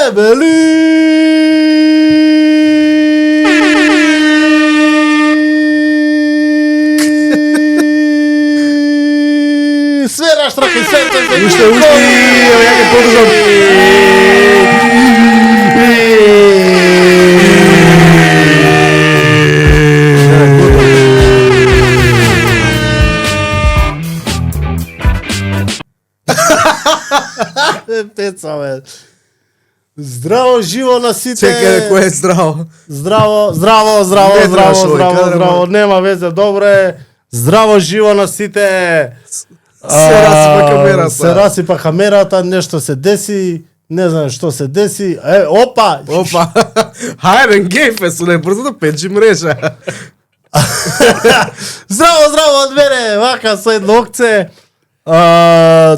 Свираш ръка, Уште, ево ја ќе подржам. Пеца, бе. Здраво, живо на сите. Чекај, кој е здраво? Здраво, Не требаш овој кадар, здраво, нема везе, добре. Здраво, живо на сите. Се расипа камерата. Се расипа камерата, нешто се деси, не знам што се деси. Опа! Опа. Хајден гейфе, со небрзо да печи мрежа. Здраво од мене, вака со едно окце.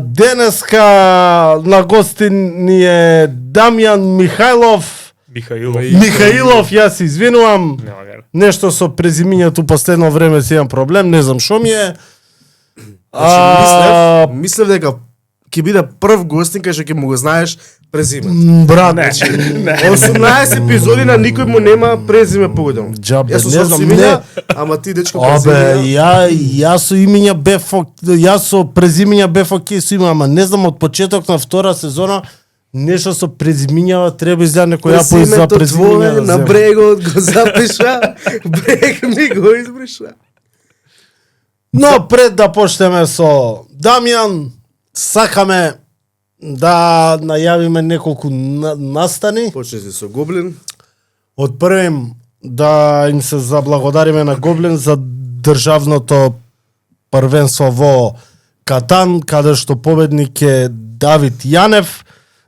Денеска на гости ни е Дамјан Михајлов. Михаилов, јас се извинувам. Нешто со презимињето последно време си имам проблем, не знам што ми е. Мислев дека ќе биде прв гостин кај што ќе му го знаеш презиме. Брат, 18 епизоди на никој му нема презиме погодено. Џабе, Јас не знам, имиња, ама ти дечко презиме. јас со имиња бев јас со презимиња бев окей со име, ама не знам од почеток на втора сезона нешто со презимињава треба издаде некој апо за презимиња на брегот го запиша, брег ми го избриша. Но пред да почнеме со Дамјан, сакаме да најавиме неколку настани. Почнете со Гоблин. Од првим да им се заблагодариме на Гоблин за државното првенство во Катан, каде што победник е Давид Јанев.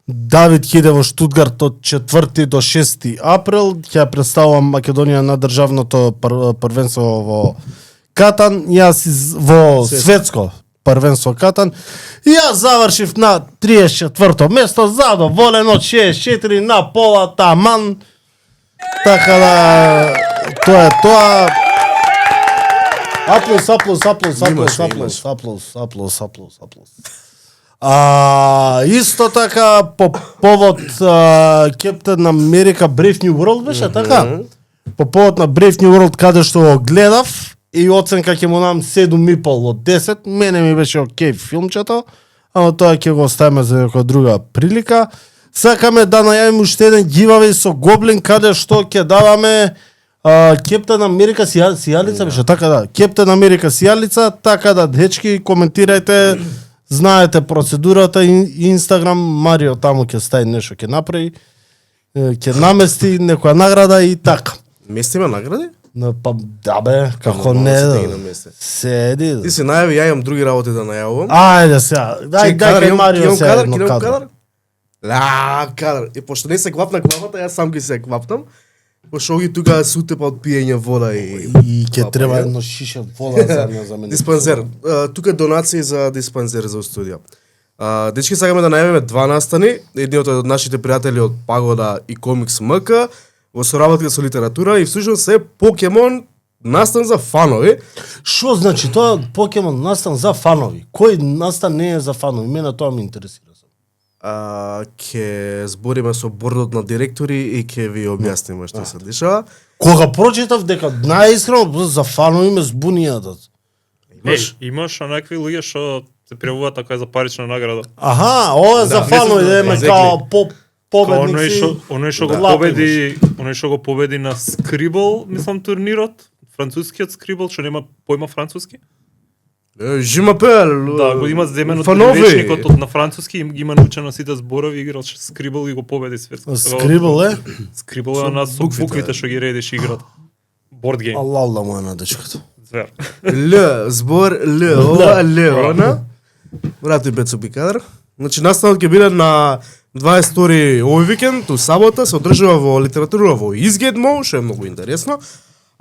Давид ќе иде во Штутгарт од 4 до 6 април, ќе представува Македонија на државното првенство во Катан, јас во светско првенство Катан. И јас завршив на 34-то место, задоволен од 64 на пола таман. Така да тоа е тоа. Аплус. Исто така по повод Captain America Brave New World беше така? По повод на Brave New World каде што го гледав и оценка ќе му дам 7,5 од 10. Мене ми беше окей филмчето, ама тоа ќе го оставиме за некоја друга прилика. Сакаме да најавиме уште еден giveaway со Гоблин каде што ќе даваме Captain America сијалица беше така да. Captain America сијалица, така да дечки коментирајте. Знаете процедурата, Инстаграм, Марио таму ќе стави нешто, ќе направи, ќе намести некоја награда и така. Местиме награди? Па да бе, како не. Седи. Ти се најави, ја имам други работи да најавувам. Ајде сега, дај кај Марио сега едно кадар. Кадар. И пошто не се квапна главата, јас сам ги се квапнам. Пошто ги тука се утепа од пиење вода и ќе треба едно шише вода за мене. Диспансер. Тука донации за диспансер за студија. Дечки, сакаме да најавиме 2 настани. Едниот од нашите пријатели од Пагода и Комикс МК во соработка со литература и всушност е Покемон настан за фанови. Што значи тоа Покемон настан за фанови? Кој настан не е за фанови? Мене тоа ме интересира. Ќе збориме со бордот на директори и ќе ви објасниме што се дешава. Кога прочитав дека најискрено за фанови ме збунија да. Имаш онакви луѓе што се пријавуваат така за парична награда. Аха, ова е за фанови да има као победници. Оној што го победи на Scribble, мислам турнирот, францускиот Scribble, што нема појма француски. Жимапел. Да, го има земен од речникот на француски, ги има научено сите зборови, играл Scribble и го победи светско. Scribble е? Scribble е на со буквите што ги редиш играта. Board game. Аллах му е на дечкото. Звер. Л, збор Л, ова Л, она. Брат и Бецо Бикадар. Значи настанот ќе биде на 22 овој викенд, у сабота, се одржува во литература во Изгедмо, што е многу интересно.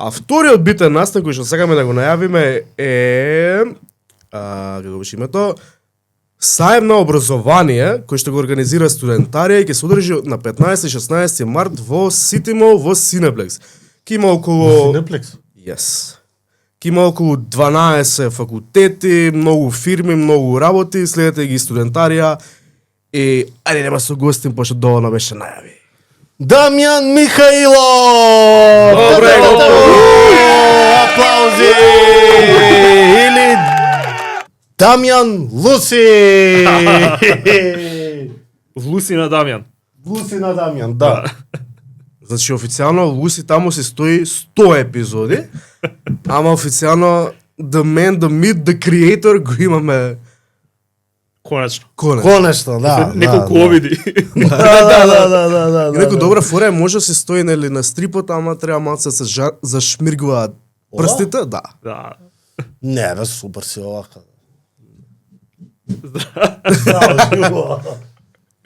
А вториот битен настан кој што сакаме да го најавиме е како беше името, Саем на образование кој што го организира студентарија и ќе се одржи на 15-16 март во Сити Мол во Синеплекс. Ке има околу Синеплекс. Yes. Ке има околу 12 факултети, многу фирми, многу работи, следете ги студентарија И ајде нема со гостин, пошто доволно беше најави. Дамјан Михаилов! Добре, Аплаузи! Или Дамјан Луси! Луси на Дамјан. Луси на Дамјан, да. Значи официјално Луси таму се стои 100 епизоди, ама официјално The Man, The Myth, The Creator го имаме Конечно. конечно. Конечно, да. Неколку да, обиди. да. И некој добра фора е може да се стои нели на стрипот, ама треба малце да се зашмиргуваат прстите, да. Да. Не, бе, супер си овака.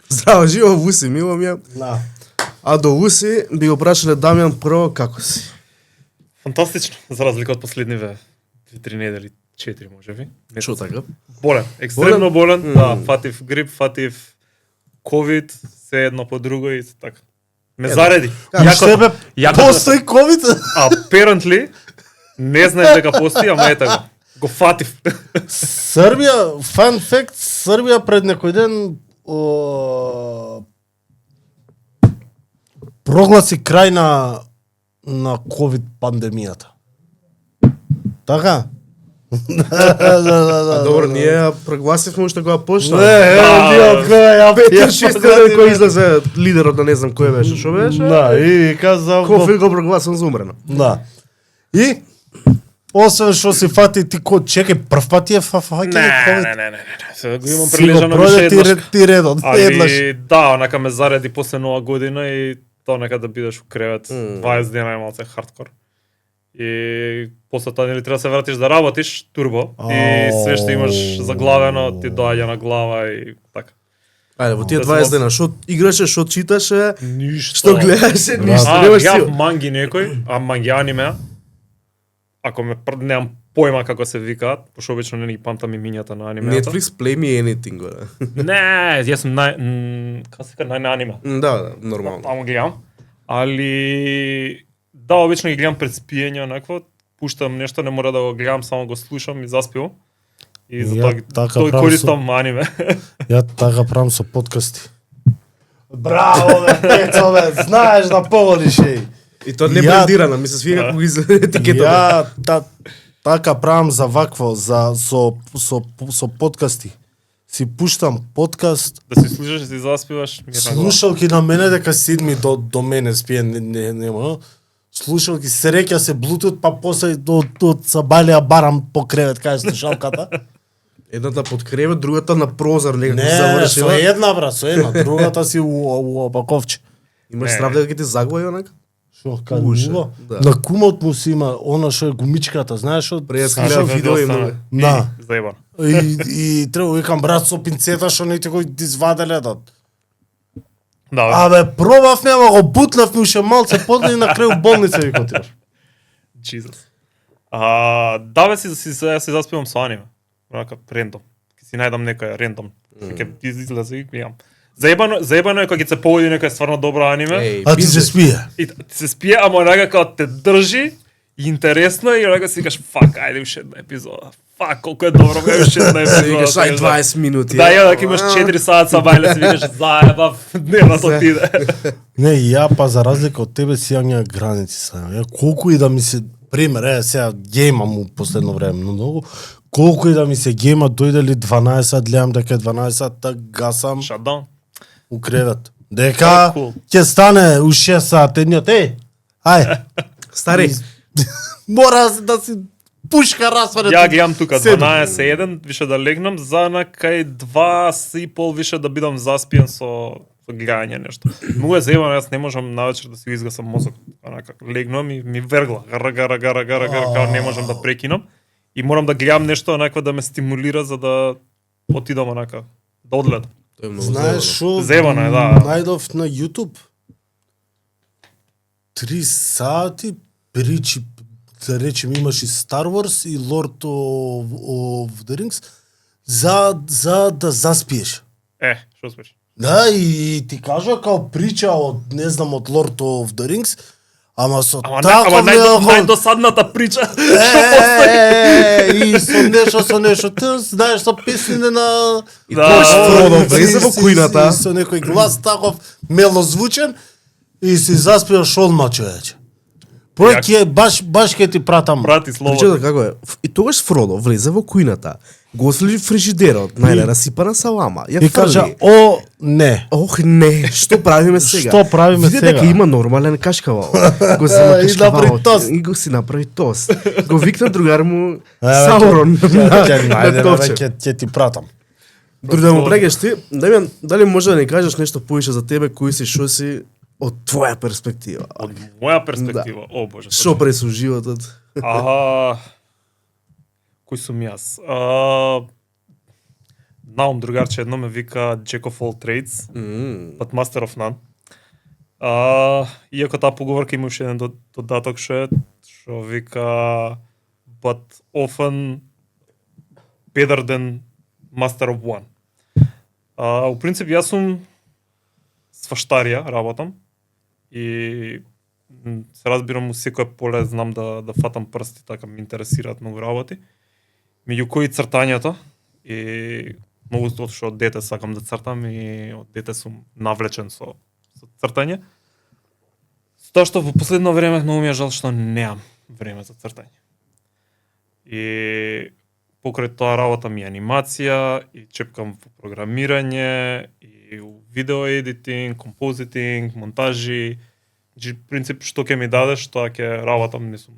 Здраво, живо, Луси, мило ми е. Да. А до Луси би го прашале Дамјан прво како си. Фантастично, за разлика од последниве 2-3 недели, 4 можеби. Шо така? Болен, екстремно болен, да, фатив грип, фатив ковид, се едно по друго и така. Ме зареди. Виж тебе, јако- постои ковид? Apparently, не знаеш дека постои, ама ете го. Го фатив. Србија, фан факт, Србија пред некој ден прогласи крај на ковид пандемијата. Така? А добро, ние ја прогласивме уште кога почна. Ти од кој ја Петир шесте ден кој излезе лидерот, да не знам кој беше, шо беше? Да, и казав Кофи го прогласам за умрено. Да. И освен што си фати ти чекај прв пат ти е фаќање ковид. Не. Се го имам Си го прилежано више проде еднаш. ти редот, еднаш. Али да, онака ме зареди после нова година и тоа нека да бидеш у кревет 20 дена е малце хардкор. И после тоа нели треба да се вратиш да работиш турбо и све што имаш заглавено ти доаѓа на глава и така. Ајде, во тие Да 20 се дена, што играше, што читаше, Ништо. што гледаше, ништо, А, немаш гледав сила. манги некој, а манги аниме. Ако немам појма како се викаат, пошто обично не ги памтам имињата на анимеата. Netflix Play Me Anything, горе. Не, јас сум како се вика на аниме. Да, нормално. Таму гледам. Али да, обично ги гледам пред спиење онакво, пуштам нешто, не мора да го гледам, само го слушам и заспивам. И Ја затоа така тој правам користам аниме. Ја така правам со подкасти. Браво, бе, Пецо, бе, знаеш да погодиш, еј. И тоа не Ја- брендирано, ми се свија како изгледа етикетата. Ја така правам за вакво, со подкасти. Си пуштам подкаст, Да си слушаш и си заспиваш, мирна глава. слушалки на мене дека седми до мене спие, нема. Слушалки, среќа се Bluetooth, па после од Сабалија барам по кревет, кај слушалката. Едната под кревет, другата на прозор, некако Не, завршила. со една, брат, со една. Другата си у опаковче. Имаш Не. страв дека ќе ти заглави онака? Шо, кај Уже, него? да. На кумот му си има она што е гумичката, знаеш што? Пред јас Слушам, гледам да, видео и доста- многу. Да. Заебано. И треба викам брат со пинцета што не ти го изваделе да. Да, Абе пробав нема го бутнав ми уште малце подли и на крај болница ви котираш. Jesus. Да бе си заспивам со аниме. Онака рендом. Ќе си најдам некоја рендом. Ќе излезе и гледам. Заебано е кога ќе се погоди некоја стварно добра аниме. Еј, А ти се спие. И ти се спие, ама онака како те држи, интересно е и онака си викаш, фак, ајде уште една епизода. Фак, колку е добро бе уште една епизода. Викаш, ај Знаеш, 20 минути. Да, ја дека имаш 4 саат са бајле, си викаш, заебав, дневната отиде. Не, ја па за разлика од тебе си јања граници сам. Ја колку и да ми се пример, сега геймам у последно време многу. Колку и да ми се гейма, дојде ли 12, гледам дека е 12, так гасам Shutdown. у кревет. Дека Cool. ќе стане у 6 сат едниот, ај. Стари, Мора да си пушка расваре. Ја гледам тука Седум. 12:01 више да легнам, за на кај 2:30 више да бидам заспиен со гледање нешто. Многу е заебано, јас не можам навечер да си го изгасам мозок. Онака легнам и ми вергла, гара, као не можам да прекинам. И морам да гледам нешто онака да ме стимулира за да отидам онака, да одгледам. тој е многу Знаеш заебано. што? Зебано е, да. Најдов на YouTube 3 сати причи, да речем, имаш и Star Wars и Lord of the Rings за да заспиеш. Што спеш? Да, и ти кажа као прича од, не знам, од Lord of the Rings, Ама со Ама таков најдосадната прича што постои. и со нешто, ти знаеш со песните на И тоа Фродо влезе во кујната. и со некој глас таков мелозвучен и си заспеваш одма, човече. Пројќе баш ќе ти пратам. Прати слово. Причата како е? И тогаш Фродо влезе во кујната, го отвори фрижидерот, најде расипана салама. Ја И кажа, фрли. о, не. Ох не, што правиме сега? Што правиме Виде сега? дека има нормален кашкавал. Го зема И направи кашкавалот тост. и го си направи тост. Го викна другар му Саурон. Ајде, топче. ќе ти пратам. Дури да му прегеш ти, дали може да ни кажеш нешто повише за тебе, кој си, шо си од твоја перспектива? Од моја перспектива, о боже. Шо пресу животот? Кој сум јас? Наум другарче едно ме вика Jack of all trades, but master of none. Иако таа поговорка имаше еден додаток што вика but often better than master of one. У принцип јас сум сваштарија, работам и се разбирам у секое поле, знам да фатам прсти, така ме интересираат многу работи. Меѓу кои цртањето и многу што од дете сакам да цртам и од дете сум навлечен со цртање. Со тоа што во последно време многу ми е жал што немам време за цртање. И покрај тоа работа ми анимација и чепкам во програмирање и у видео едитинг, композитинг, монтажи. Значи принцип што ќе ми дадеш, тоа ќе работам, не сум.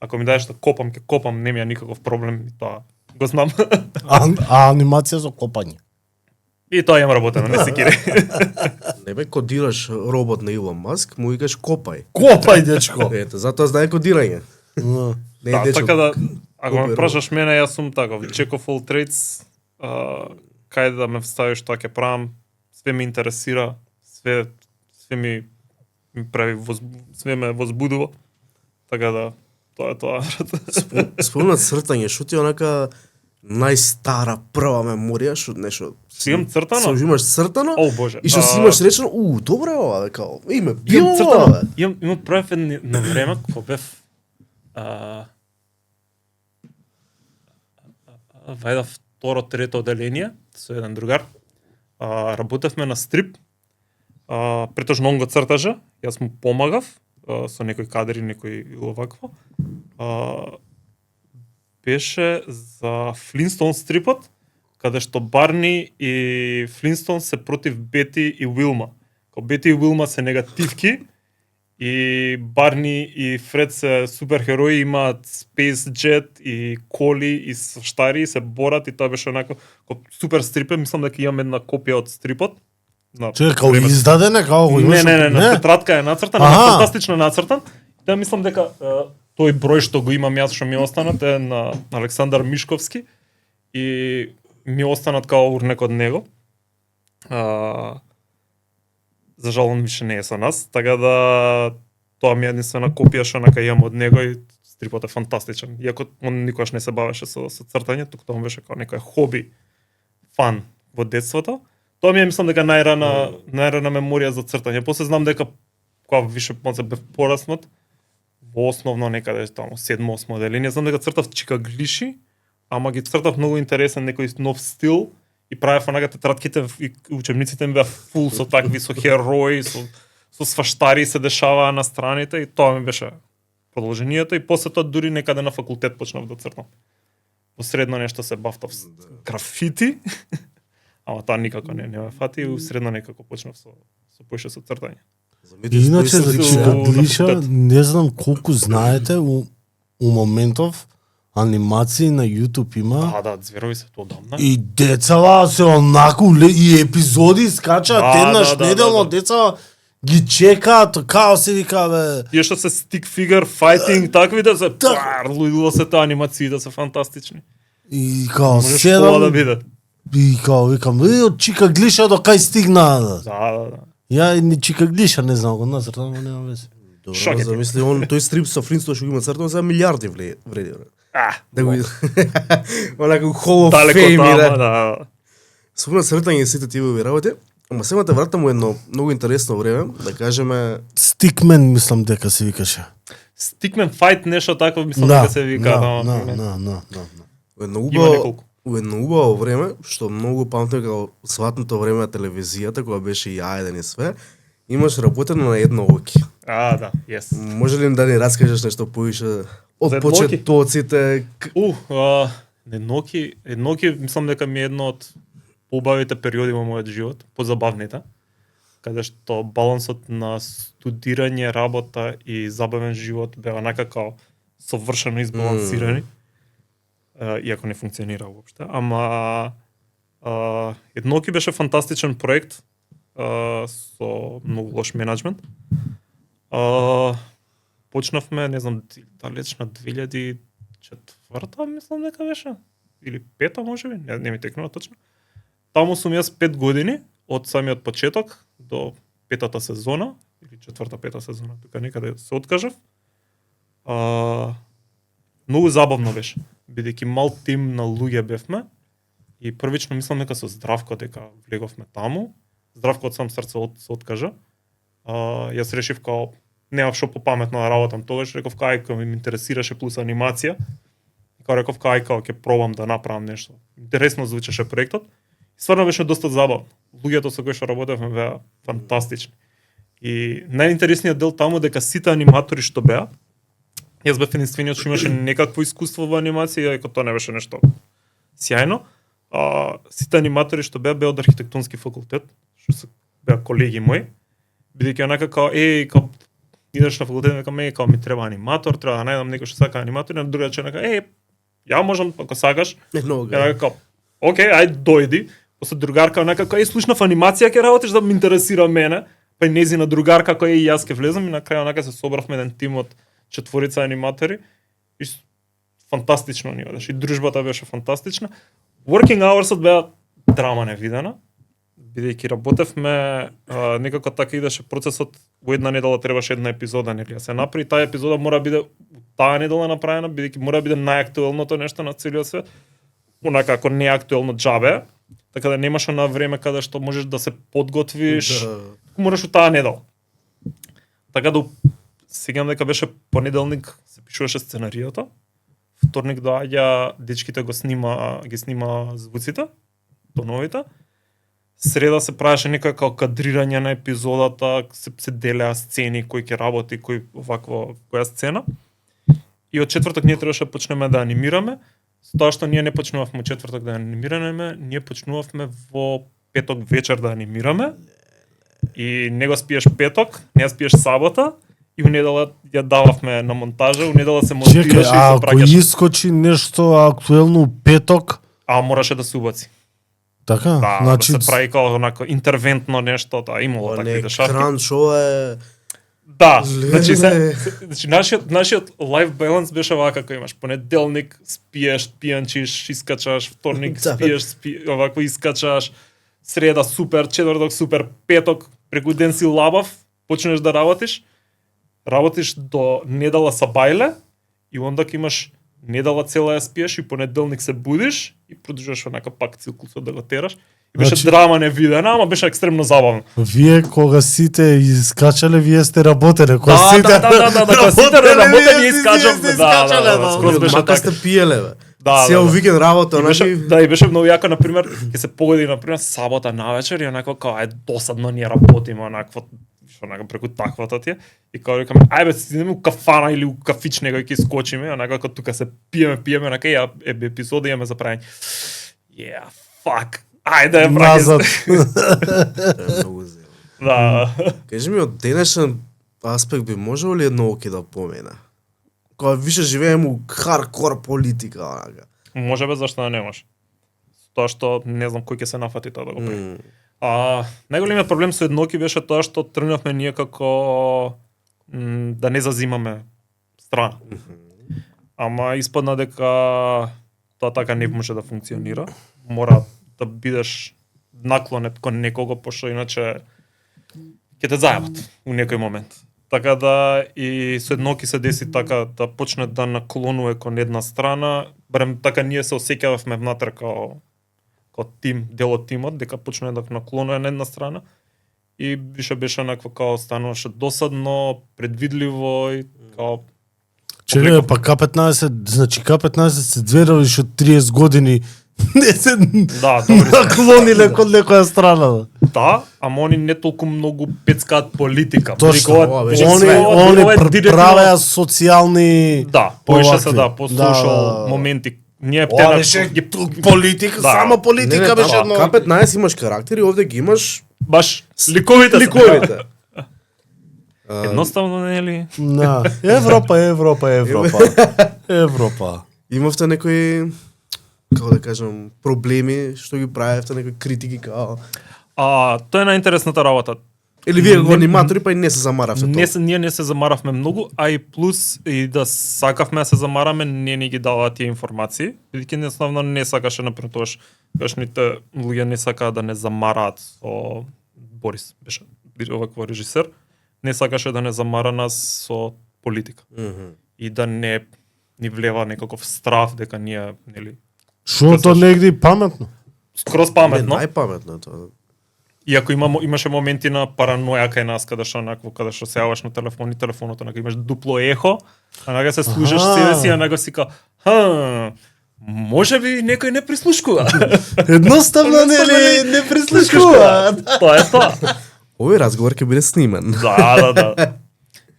Ако ми дадеш да копам, ќе копам, не ми е никаков проблем и тоа го знам. А анимација за копање. И тоа имам работено, не се кири. Не бе, кодираш робот на Илон Маск, му викаш копај. Копај, дечко. Ето, затоа знае кодирање. Не Да, дечко. така да, ако ме копај прашаш мене, јас сум таков, Jack of all trades, каде да ме вставиш, тоа ќе правам, све ме интересира, све ми прави, све ме возбудува, така да, тоа е тоа. Спомнат цртање, шо ти е онака најстара прва меморија, шо нешто Си имам цртано? Со имаш цртано? О боже. И што си имаш речено, добро е ова, бе, као, име, било Имам ова, цртано. бе. Имам правев на време кога бев вајда второ, трето одделение со еден другар. Работевме на стрип. Претежно он го цртаже, јас му помагав со некои кадри, некои овакво. Беше за Флинстон стрипот, каде што Барни и Флинстон се против Бети и Уилма. Као Бети и Уилма се негативки и Барни и Фред се суперхерои, имаат Space Jet и коли и сваштари, се борат и тоа беше онако супер стрипе, мислам дека имам една копија од стрипот. Чекај, као издадене, као го имаш? Не, на тетрадка е нацртан, фантастично нацртан. Да мислам дека тој број што го имам јас што ми останат е на Александар Мишковски и ми останат као урнек од него. За жал он више не е со нас, така да тоа ми е единствена копија што нака имам од него и стрипот е фантастичен. Иако он никогаш не се бавеше со цртање, туку тоа беше као некој хоби, фан во детството. Тоа ми е мислам дека најрана меморија за цртање. После знам дека кога више може бев пораснат, во основно некаде таму 7-8 одделение, знам дека цртав чикаглиши, ама ги цртав многу интересен некој нов стил и правев онака тетратките и учебниците ми беа фул со такви со херои, со сваштари се дешаваа на страните и тоа ми беше продолжението и после тоа дури некаде на факултет почнав да цртам. Во средно нешто се бавтав с графити. Ама тоа никако не ме фати, и средно некако почнав со поише со цртање. Иначе за Со- чикаглиша, на не знам колку знаете, у моментов анимации на YouTube има. Да, зверови се тоа одамна. И децава се онаку и епизоди скачаат Да, еднаш да, неделно, да. децава ги чекаат, као се вика бе. Тие што се stick figure fighting, такви да се луѓето се таа анимациите се фантастични. И као Можеш тоа да седам биде. и као викам, од чикаглиша до кај стигна. Да. Ја ни чикаглиша не знам го нацртам, но нема везе. Шок е. Замисли, он тој стрип со Флинстон што го има цртано за милиарди вреди. Да го онака Hall of далеко Fame, тама, да. да. Спомна цртање и сите тие работи. Ама сега те вратам у едно многу интересно време, да кажеме, Стикмен, мислам дека се викаше. Stickman Fight, нешто такво, мислам Да, дека се вика. да. у едно Има неколку. у едно убаво време, што многу памтам како сватното време на телевизијата, кога беше и А1 и све, имаш работено на едно оки. Да, yes. Може ли да ни раскажеш нешто повише од За едно оки? почетоците? Едноки, мислам дека ми е едно од побавите периоди во мојот живот, позабавните, каде што балансот на студирање, работа и забавен живот беа некако совршено избалансирани, иако не функционира уопште. Ама Едноки беше фантастичен проект со многу лош менеджмент. Почнавме, не знам, далечна 2004 мислам дека беше, или 5 можеби, не ми текнува точно. Таму сум јас 5 години, од самиот почеток до 5-та сезона, или 4-та-5-та сезона, тука некаде се откажав. Многу забавно беше, бидејќи мал тим на луѓе бевме, и првично мислам дека со Здравко дека влеговме таму. Здравко од сам срце се откажа. Јас решив као немав што попаметно да работам тогаш, реков кај ми интересираше плюс анимација. И као реков кај ќе пробам да направам нешто. Интересно звучеше проектот. И стварно беше доста забавно. Луѓето со кои што работевме беа фантастични. И најинтересниот дел таму дека сите аниматори што беа, јас бев единствениот што имаше некакво искуство во анимација, иако тоа не беше нешто сјајно. Сите аниматори што беа од архитектонски факултет, што се беа колеги мои, бидејќи онака као идеш на факултет, дека као ми треба аниматор, треба да најдам некој што сака аниматор, на другиот че ја можам ако сакаш. Онака као окей, ајде дојди. После другарка онака као слушнав анимација ќе работиш да ме интересира мене, па и незина другарка која и јас ќе влезам и на крај онака се собравме еден тим од 4 аниматори и фантастично ни одеше. И дружбата беше фантастична. Working hours-от беа драма невидена, бидејќи работевме, некако така идеше процесот, во една недела требаше една епизода, нели, да се направи, таа епизода мора да биде таа недела направена, бидејќи мора да биде најактуелното нешто на целиот свет, онака ако не е актуелно џабе, така да немаше на време каде што можеш да се подготвиш, мораш у таа недела. Така да сеќавам дека беше понеделник се пишуваше сценариото, вторник доаѓа дечките ги снима звуците, тоновите. Среда се правеше некако кадрирање на епизодата, се делеа сцени кој ќе работи, која сцена. И од четврток ние требаше да почнеме да анимираме. Со тоа што ние не почнувавме четврток да анимираме, ние почнувавме во петок вечер да анимираме. И не го спиеш петок, не ја спиеш сабота. И у недела ја дававме на монтажа, у недела се монтираше и се праќаше. Ако искочи нешто актуелно петок, мораше да се убаци. Така? Да, значи да се прави како онако интервентно нешто, имало такви дешавки. Кранч, ова е... Да, значи нашиот life balance беше вака како имаш понеделник спиеш, пијанчиш, искачаш, вторник спиеш, овако искачаш, среда супер, четврток супер, петок преку ден си лабав, почнеш да работиш до недела са бајле и онда ќе имаш недела цела ја спиеш и понеделник се будиш и продолжуваш онака пак цикусот да го тераш. И беше драма невидена, ама беше екстремно забавно. Вие кога сите искачале, вие сте работеле. Кога сите работеле, ние искачавме. Да, скроз беше така. Сте пиеле, бе. Да, Сео викенд работа, и беше многу јако, например, ќе се погоди например сабота навечер и онако као досадно ние работиме онакво преку таквата ти и као викаме ајде идеме у кафана или у кафич некој ќе искочиме, онака како тука се пиеме, онака епизода имаме за правење. Fuck. Ајде назад. Да. Кажи ми, од денешен аспект би можел ли едно оки да помена? Кога више живееме у хардкор политика, онака. Може бе, зашто да не може. Тоа што не знам кој ќе се нафати тоа да го прави. Најголемиот проблем со едноки беше тоа што тргнавме ние како да не зазимаме страна. Ама испадна дека тоа така не може да функционира. Мора да бидеш наклонет кон некого, пошто иначе ќе те зајават у некој момент. Така да и со едноки се деси така да почне да наклонува кон една страна, барем така ние се осеќававме внатре као као тим, дел од тимот, дека почнува да наклонува на една страна и више беше онакво као стануваше досадно, предвидливо и као Чекај, па К-15, значи К-15 се зверали што 30 години не се да, добри се. наклониле кон некоја страна. Да, ама они не толку многу пецкаат политика. Точно, Бригуваат- они ова е директно- правеа социјални Да, поише се овакви. по social моменти. Ние Ова птена беше политика, Да. само политика беше да, едно. К-15 имаш карактери, овде ги имаш баш ликовите. се. ликовите. Едноставно нели? Да. Европа. Имавте некои, како да кажам, проблеми, што ги правевте, некои критики као... Тоа е најинтересната работа. Или вие го Не- аниматори, па и не се замаравте Не тоа. се, ние не се замаравме многу, а и плюс и да сакавме да се замараме, не ни ги даваа тие информации, бидејќи едноставно не сакаше например тоаш кашните луѓе не сакаа да не замараат со Борис беше овакво режисер, не сакаше да не замара нас со политика и да не ни влева некаков страв дека ние нели Што тоа негде паметно. скроз Не, паметно. најпаметно е тоа. Иако имаше моменти на параноја кај нас каде што онакво каде што се јаваш на телефон и телефонот онакво имаш дупло ехо, а нага се слушаш Аха. себе си, а нага си може би некој не прислушкува. Едноставно нели не прислушкува. Тоа е тоа. Овој разговор ќе биде снимен. Да.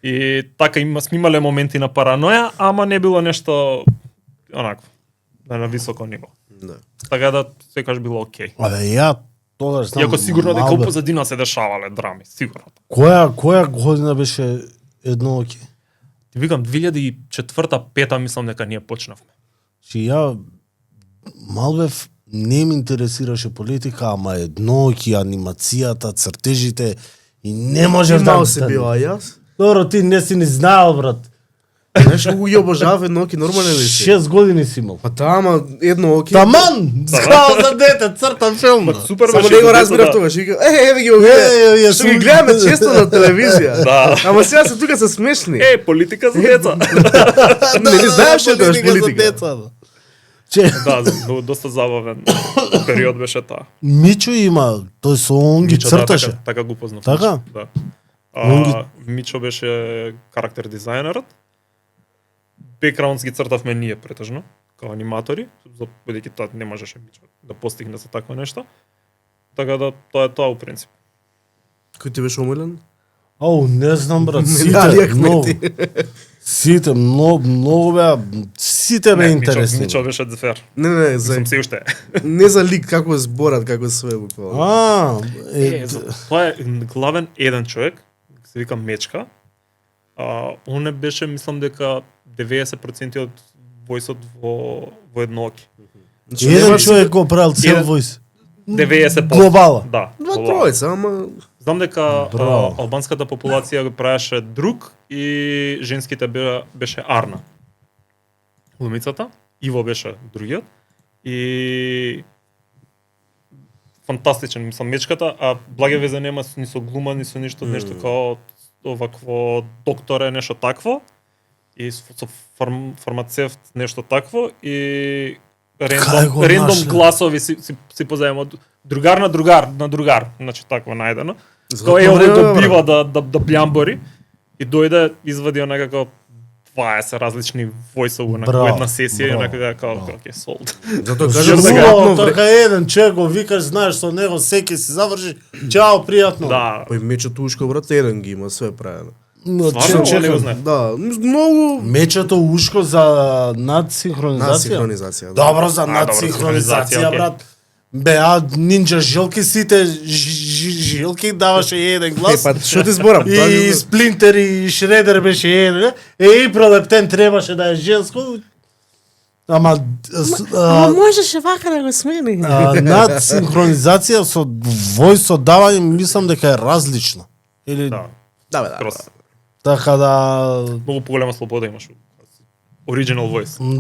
И така сме имале моменти на параноја, ама не било нешто онакво на високо ниво. Да. Така да секогаш било окей. Абе ја тогаш знам. Иако сигурно дека малбе. позадина се дешавале драми, сигурно. Која година беше едно оке? Ти викам 2004-5 мислам дека ние почнавме. Че ја малбев не ме интересираше политика, ама едноки, анимацијата, цртежите и не можев да... Мал се била јас. Добро, ти не си ни знаел, брат. Знаеш, го ја обожав едноки, нормален ли си? 6 години си имал. Па таа, ама едно оки. Таман! Скал за дете, цртан филм. Супер Само беше. не го дето разбирав да- тогаш. Вика, еве ги овие. Што ги гледаме често на телевизија. Да. Ама сега се тука се смешни. Политика за деца. Не ли знаеш што е политика? Че, Да, доста забавен период беше таа. Мичо има, тој со он ги Мичо, да, црташе. така го познав. Така? Да. Он ги- Мичо беше карактер дизајнерот. Бекграундс ги цртавме ние претежно, као аниматори, бидејќи тоа не можеше Мичо да постигне за такво нешто. Така да тоа е тоа у принцип. Кој ти беше омилен? Ау, не знам, брат, Дали сите, многу. Ахмети. Сите, многу беа, сите беа Не, интересни. Мичо беше дзефер. Не, за Сум се уште. не за лик како зборат, како све буквално. Тоа е главен еден човек, се вика Мечка. Он не беше, мислам дека 90% од војсот во едноки. Значи, Еден немаш- човек го правил цел Еден- војс. 90%. Глобала. Да. Два глобала. тројца, ама Знам дека Браво. албанската популација го правеше друг и женските беше Арна. Глумицата, Иво беше другиот и фантастичен, мислам, Мечката, а благе везе нема ни со глума, ни со ништо, нешто као овакво докторе, нешто такво, и со фармацевт, нешто такво, и Кај го рендом нашле? гласови си позајмо другар на другар, значи такво најдено. Згодно Кој време, овој бе, добива да блямбори и дојде извади онакако 20 различни војсови на Браво, една сесија и браво, онакако како браво. окей, солд. Затоа кажам Кажам згодно Згубаво, време. така еден човек го викаш, знаеш со него, секи си заврши, чао, пријатно. Да, Па и мечето ушко брат еден ги има све правено. Но, Стварно, че- не го чекам. знаем. Да, многу Мечето ушко за надсинхронизација. синхронизација. Добро за добро, надсинхронизација, синхронизација, окей. брат. Беа нинџа жилки, сите жилки даваше еден глас. Па што ти зборам? Тоа И ги- Сплинтер и Шредер беше еден. И Пролептен требаше да е женско. Ама можеше вака да го смени. надсинхронизација со војс одавање мислам дека е различно. Или да. Да, бе, да. Скроз. така да Многу поголема слобода имаш. Original voice.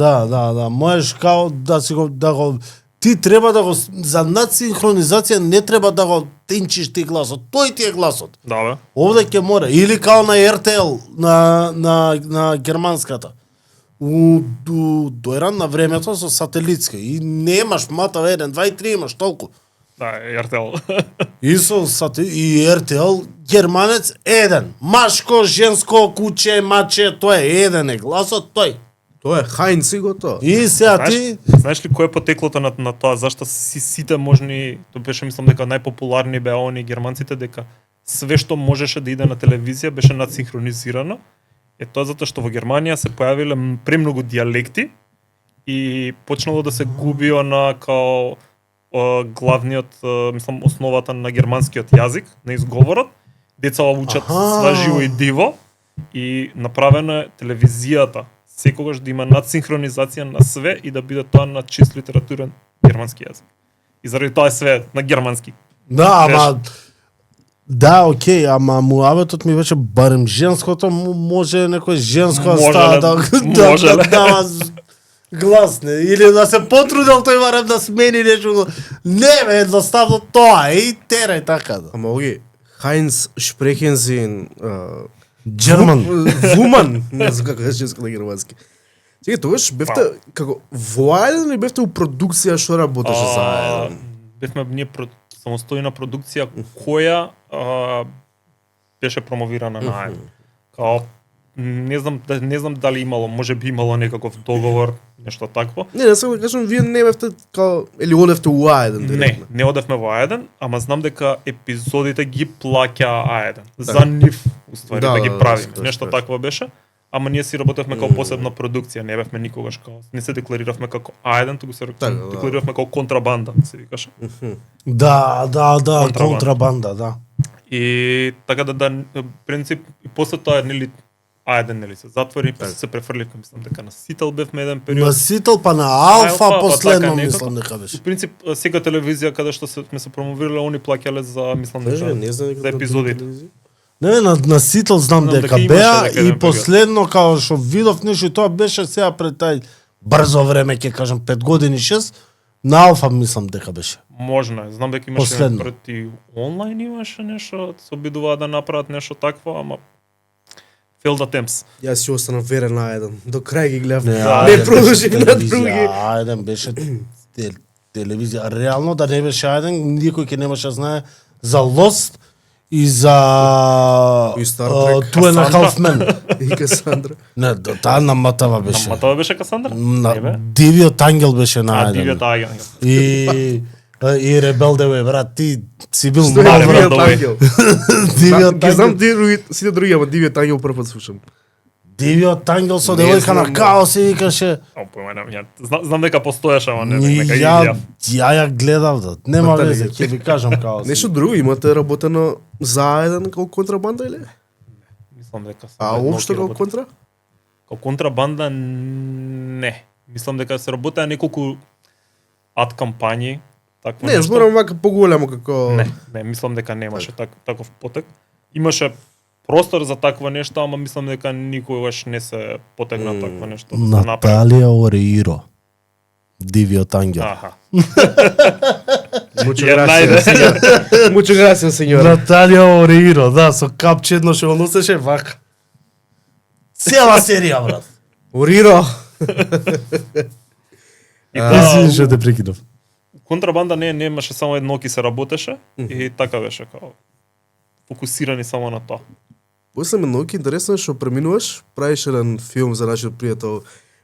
да, можеш као да си го ти треба да го за надсинхронизација не треба да го тенчиш ти гласот. Тој ти е гласот. Да, бе. Овде ќе мора или као на RTL на германската. дојран на времето со сателитска и немаш МАТВ 1, 2 и 3 имаш толку. Да, RTL. И со и RTL германец еден. Машко, женско, куче, маче, тоа е еден е гласот тој. Тоа е Хајнц и готово. И сега ти Знаеш ли кој е потеклото на тоа? Зашто сите можни, тоа беше мислам дека најпопуларни беа они германците, дека све што можеше да иде на телевизија беше надсинхронизирано. Е тоа затоа што во Германија се појавиле премногу дијалекти и почнало да се губи она као главниот, мислам, основата на германскиот јазик, на изговорот. Деца учат сваживо и диво и направено е телевизијата секогаш да има надсинхронизација на све и да биде тоа на чист литературен германски јазик. И заради тоа е све на германски. да, ама да, окей, ама муабетот ми беше барем женското, може некој женско Може става ле, да може ле. дава глас, не, или да се потрудил тој барем да смени нешто. Не, бе, едноставно тоа е и терај така да. Ама оги, Хајнц Шпрехензин, Герман. Вуман, не знам како е женско на германски. Сега тогаш бевте како во Ајден или бевте у продукција што работеше за Ајден? Бевме ние самостојна продукција која беше промовирана на Ајден. Као не знам дали имало, може би имало некаков договор, нешто такво. Не сакам да кажам, вие не бевте као или одевте у Ајден директно. Не одевме во Ајден, ама знам дека епизодите ги плаќа Ајден. За нив, уствари, да ги прави. Нешто такво беше. Ама ние си работевме како посебна продукција, не бевме никогаш као, не се деклариравме како Ајден, туку се деклариравме како контрабанда, се викаше. Да, контрабанда, да. И така да принцип и после тоа нели Ајден нели се затвори, после се префрлив, мислам дека на Сител бевме еден период. На Сител па на Алфа па последно така мислам дека беше. Во принцип сега телевизија каде што сме се промовирале, они плаќале за мислам дека Не знам за епизодите. Не, на Сител знам дека дека имаше беа дека и еден последно као што видов нешто и тоа беше сега пред тај брзо време, ќе кажам 5 години 6, на Алфа мислам дека беше. Можно е. Знам дека имаше Последно. прети онлайн имаше нешто, се обидуваа да направат нешто такво, ама failed attempts. Јас си останав верен на Ајден. До крај ги гледав. Ајден Не беше продолжив на телевизија, други. Ајден беше телевизија. Реално да не беше Ајден, никој ќе немаше да знае за Lost и за И Star Trek. Two and a Касандра. Half Men. И Касандра. Не, таа на МТВ беше. Ама тоа беше Касандра? На Не бе? Дивиот ангел беше на Ајден. Дивиот агент. И Ребел Девој, брат, ти си бил Што е мал, Дивиот брат. Дивиот ангел? Дивиот Ги знам ангел. сите други, ама Дивиот ангел прв пат слушам. Дивиот ангел со Не девојка на знам, каос и викаше. О, појма ја. Знам дека постоеше, ама не Ни нека ја ја. ја гледав да. Нема Дали везе, ги- ќе ви кажам каос. Нешто друго имате работено за Ајден како контрабанда или? Мислам дека А уопшто како контра? Како контрабанда не. Мислам дека се работеа неколку ад кампањи, такво Не, нешто. зборам вака поголемо како Не, мислам дека немаше таков потек. Имаше простор за такво нешто, ама мислам дека никогаш не се потегна такво нешто да се направи. Наталија Ореиро. Дивиот ангел. Аха. Мучо Ја грасија, најде. сенјор. Мучо грасија, сенјор. Наталија Ореиро, да, со капче едно што го носеше вака. Цела серија, брат. Уриро. И Извини што те прекинав. контрабанда немаше само едноки се работеше и така беше као фокусирани само на тоа. После ме многу интересно е што преминуваш, правиш еден филм за нашиот пријател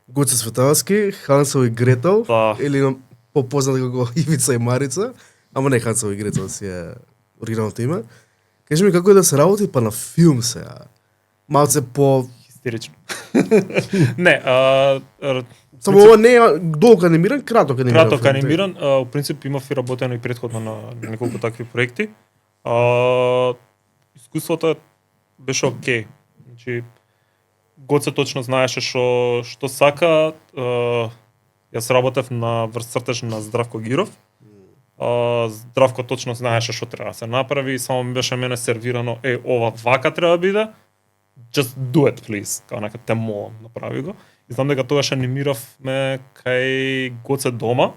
Гоце Световски, Хансел и Гретел, Да. или на попознат како Ивица и Марица, ама не Хансел и Гретел си е оригиналното име. Кажи ми како е да се работи па на филм сега? Малце по... Истерично. Не, Само ова не е долго анимиран, краток анимиран. краток филм, анимиран, у принцип имав и работено и претходно на неколку такви проекти. Искуството беше окей. Значи Гоце точно знаеше што сака. Јас работев на врз цртеж на Здравко Гиров. Здравко точно знаеше што треба да се направи, само ми беше мене сервирано, ова вака треба да биде. Just do it, please. Као нека те молам, направи го. И знам дека тогаш анимиравме кај Гоце дома.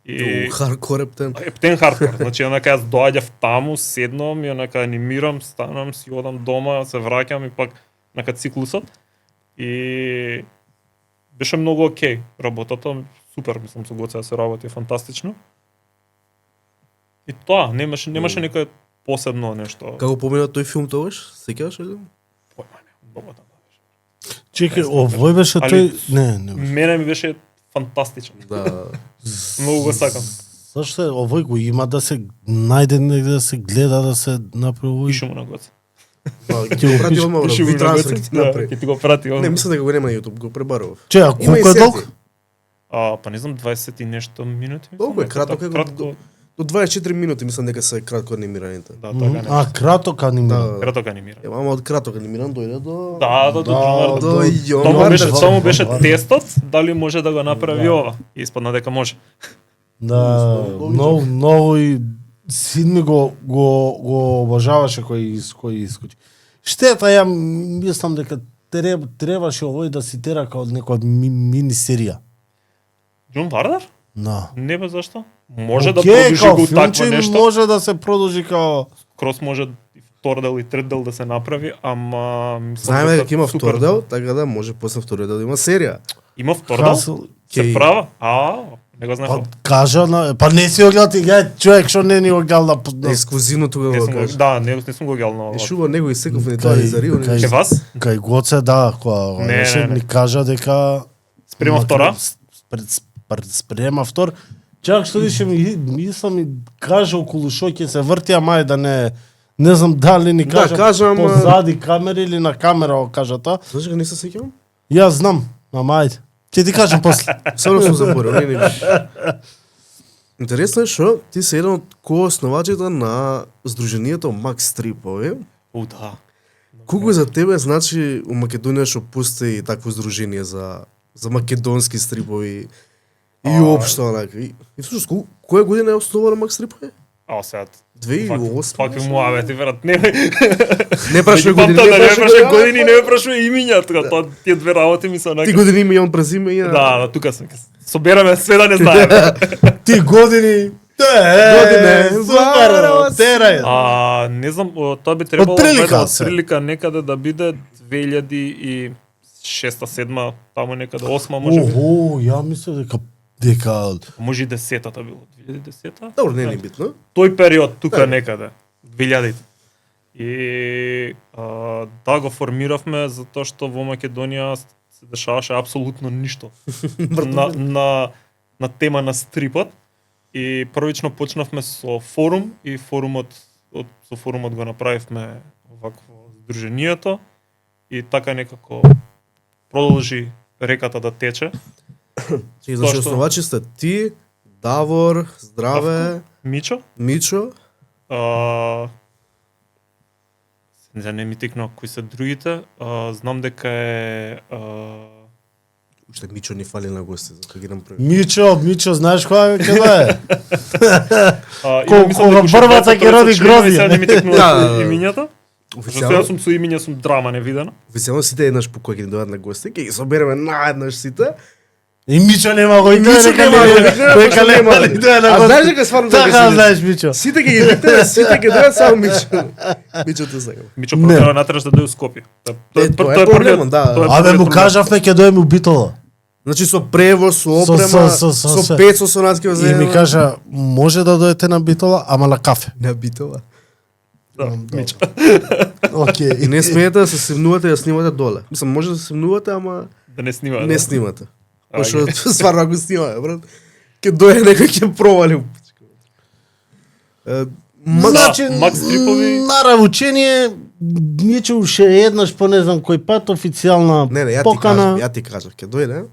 И Хардкор ептен. Ептен хардкор. Значи, онака јас доаѓав таму, седнам и онака анимирам, станам, си одам дома, се враќам и пак нака циклусот. И беше многу окей работата, супер, мислам со Гоце да се работи фантастично. И тоа, немаше некој посебно нешто. Како помина тој филм тогаш? Сеќаваш ли? Појма не, многу да беше. Чекај, овој беше Али, тој... Не. Мене ми беше фантастичен. Да. Многу го сакам. Зашто овој го има да се најде негде да се гледа да се направи. Пишу му на Гоце. Ќе го прати одма Пишу му ви на трансфер Гоце. ќе ти Да, направи. ќе ти го прати. Не, мислам дека го нема на YouTube, го пребарував. Че, а Има и колку е сети. долг? Па не знам 20 и нешто минути. мислам, Толку е нека краток, така, е кратко. До 24 минути мислам дека се кратко анимираните. Да, така не. А, краток анимиран. Да. Кратко анимира. Ама од краток анимиран дојде до... Да, Да, Джонар, до Тоа беше, Јован, само беше Јован. тестот, дали може да го направи Да. ова. И испадна дека може. Да, многу и син ми го обожаваше кој искочи. Штета, ја мислам дека требаше овој да си тера како некоја мини серија. Џон Вардар? Да. Не бе зашто. Може да Океј, продолжи као го такво филмче нешто. може да се продолжи као... Крос може и втор дел и трет дел да се направи, ама мислам Знаеме дека има супер. втор дел, така да може после втори дел да има серија. Има втор дел? Хасел... Се Ќе- права? Не го Па, знаев. кажа на... Па не си го гледал ти, ја човек што не ни го гледал на... Ексклузивно тога Не го сум го, кажа. да, не сум го гледал на ова. Е шуба него и секој не тоа за Рио. кај- Ке вас? Кај Гоце, да, која Не, беше, не, не. ми кажа дека... Спрема втора? Спрема втор. Чак што више мислам и кажа околу шо ќе се врти, ама е да не знам дали ни Да, кажа кажам, позади камера или на камера го кажа тоа. Знаеш дека не се сеќавам? Јас знам, ама ајде. Ќе ти кажам после. Само сум заборил, не беше. Интересно е што ти си еден од коосновачите на Сдруженијето Макс Стрипови. Да. Колку за тебе значи у Македонија што постои такво здружение за македонски стрипови и општо онака. И всушност која година е основана Макс Стрипови? А сега 2008. Пак му аве брат. Не. Не прашувај години, Да, не прашувај години. години, не ме прашувај имиња, така тоа тие две работи ми се онака. Ти години има јон презиме и Да, тука сум. Собераме све да не знаеме. Ти години. Године, супер, Варос. терај. Не знам, тоа би требало Отприлика се. отприлика некаде да биде 2006-2007, таму некаде 8 може би. Охо, ја мислев дека Може и 10-та било, 2010-та? Добро, не е битно. Тој период тука Да. некаде, 2000-те. И да го формиравме затоа што во Македонија се дешаваше апсолутно ништо на тема на стрипот. И првично почнавме со форум и со форумот го направивме вакво здруженијето и така некако продолжи реката да тече. Значи што? основачи сте ти, Давор, Здраве, Мичо, Мичо. за не ми текна кои се другите, знам дека е Уште Мичо ни фали на гости, затоа ги направи. Мичо, знаеш која ќе е? мислам кога дека уште првата двајца ќе роди тројца членови, грози. сега не ми текнува Да. имињата. Зашто Официјално, јас сум со имиња, сум драма невидена. официјално сите еднаш по кој ги дојдат на гости, ќе ги собереме наеднаш сите. И Мичо нема го Мичо нека нема го викнеме, Дека пошто нема нема. ли тоа на А гости. знаеш дека стварно така Така се знаеш Мичо. Сите ќе ги викнеме, сите ќе дојдат само Мичо. Мичо те сакам. Мичо Не. протерва натраш да дојде у Скопје. Тоа е проблемот, да. тоа е Абе првиот му проблем. кажавме ќе дојдеме у Битола. Значи со превоз, со Со- опрема, со со све. пецо со нас ќе го И ми кажа може да дојдете на Битола, ама на кафе. на Битола. Да, Добро. Мичо. Океј. И не смеете да се снимувате и да снимате доле. Мислам, може да се снимувате, ама Да не снима. не да. снимате. А, Пошто стварно ако снимаме, брат, ќе дојде некој ќе провали. Значи, Макс Стрипови. на равучение Мичо уште еднаш по не знам кој пат официјална Не, ја ти покана кажав, ќе дојде.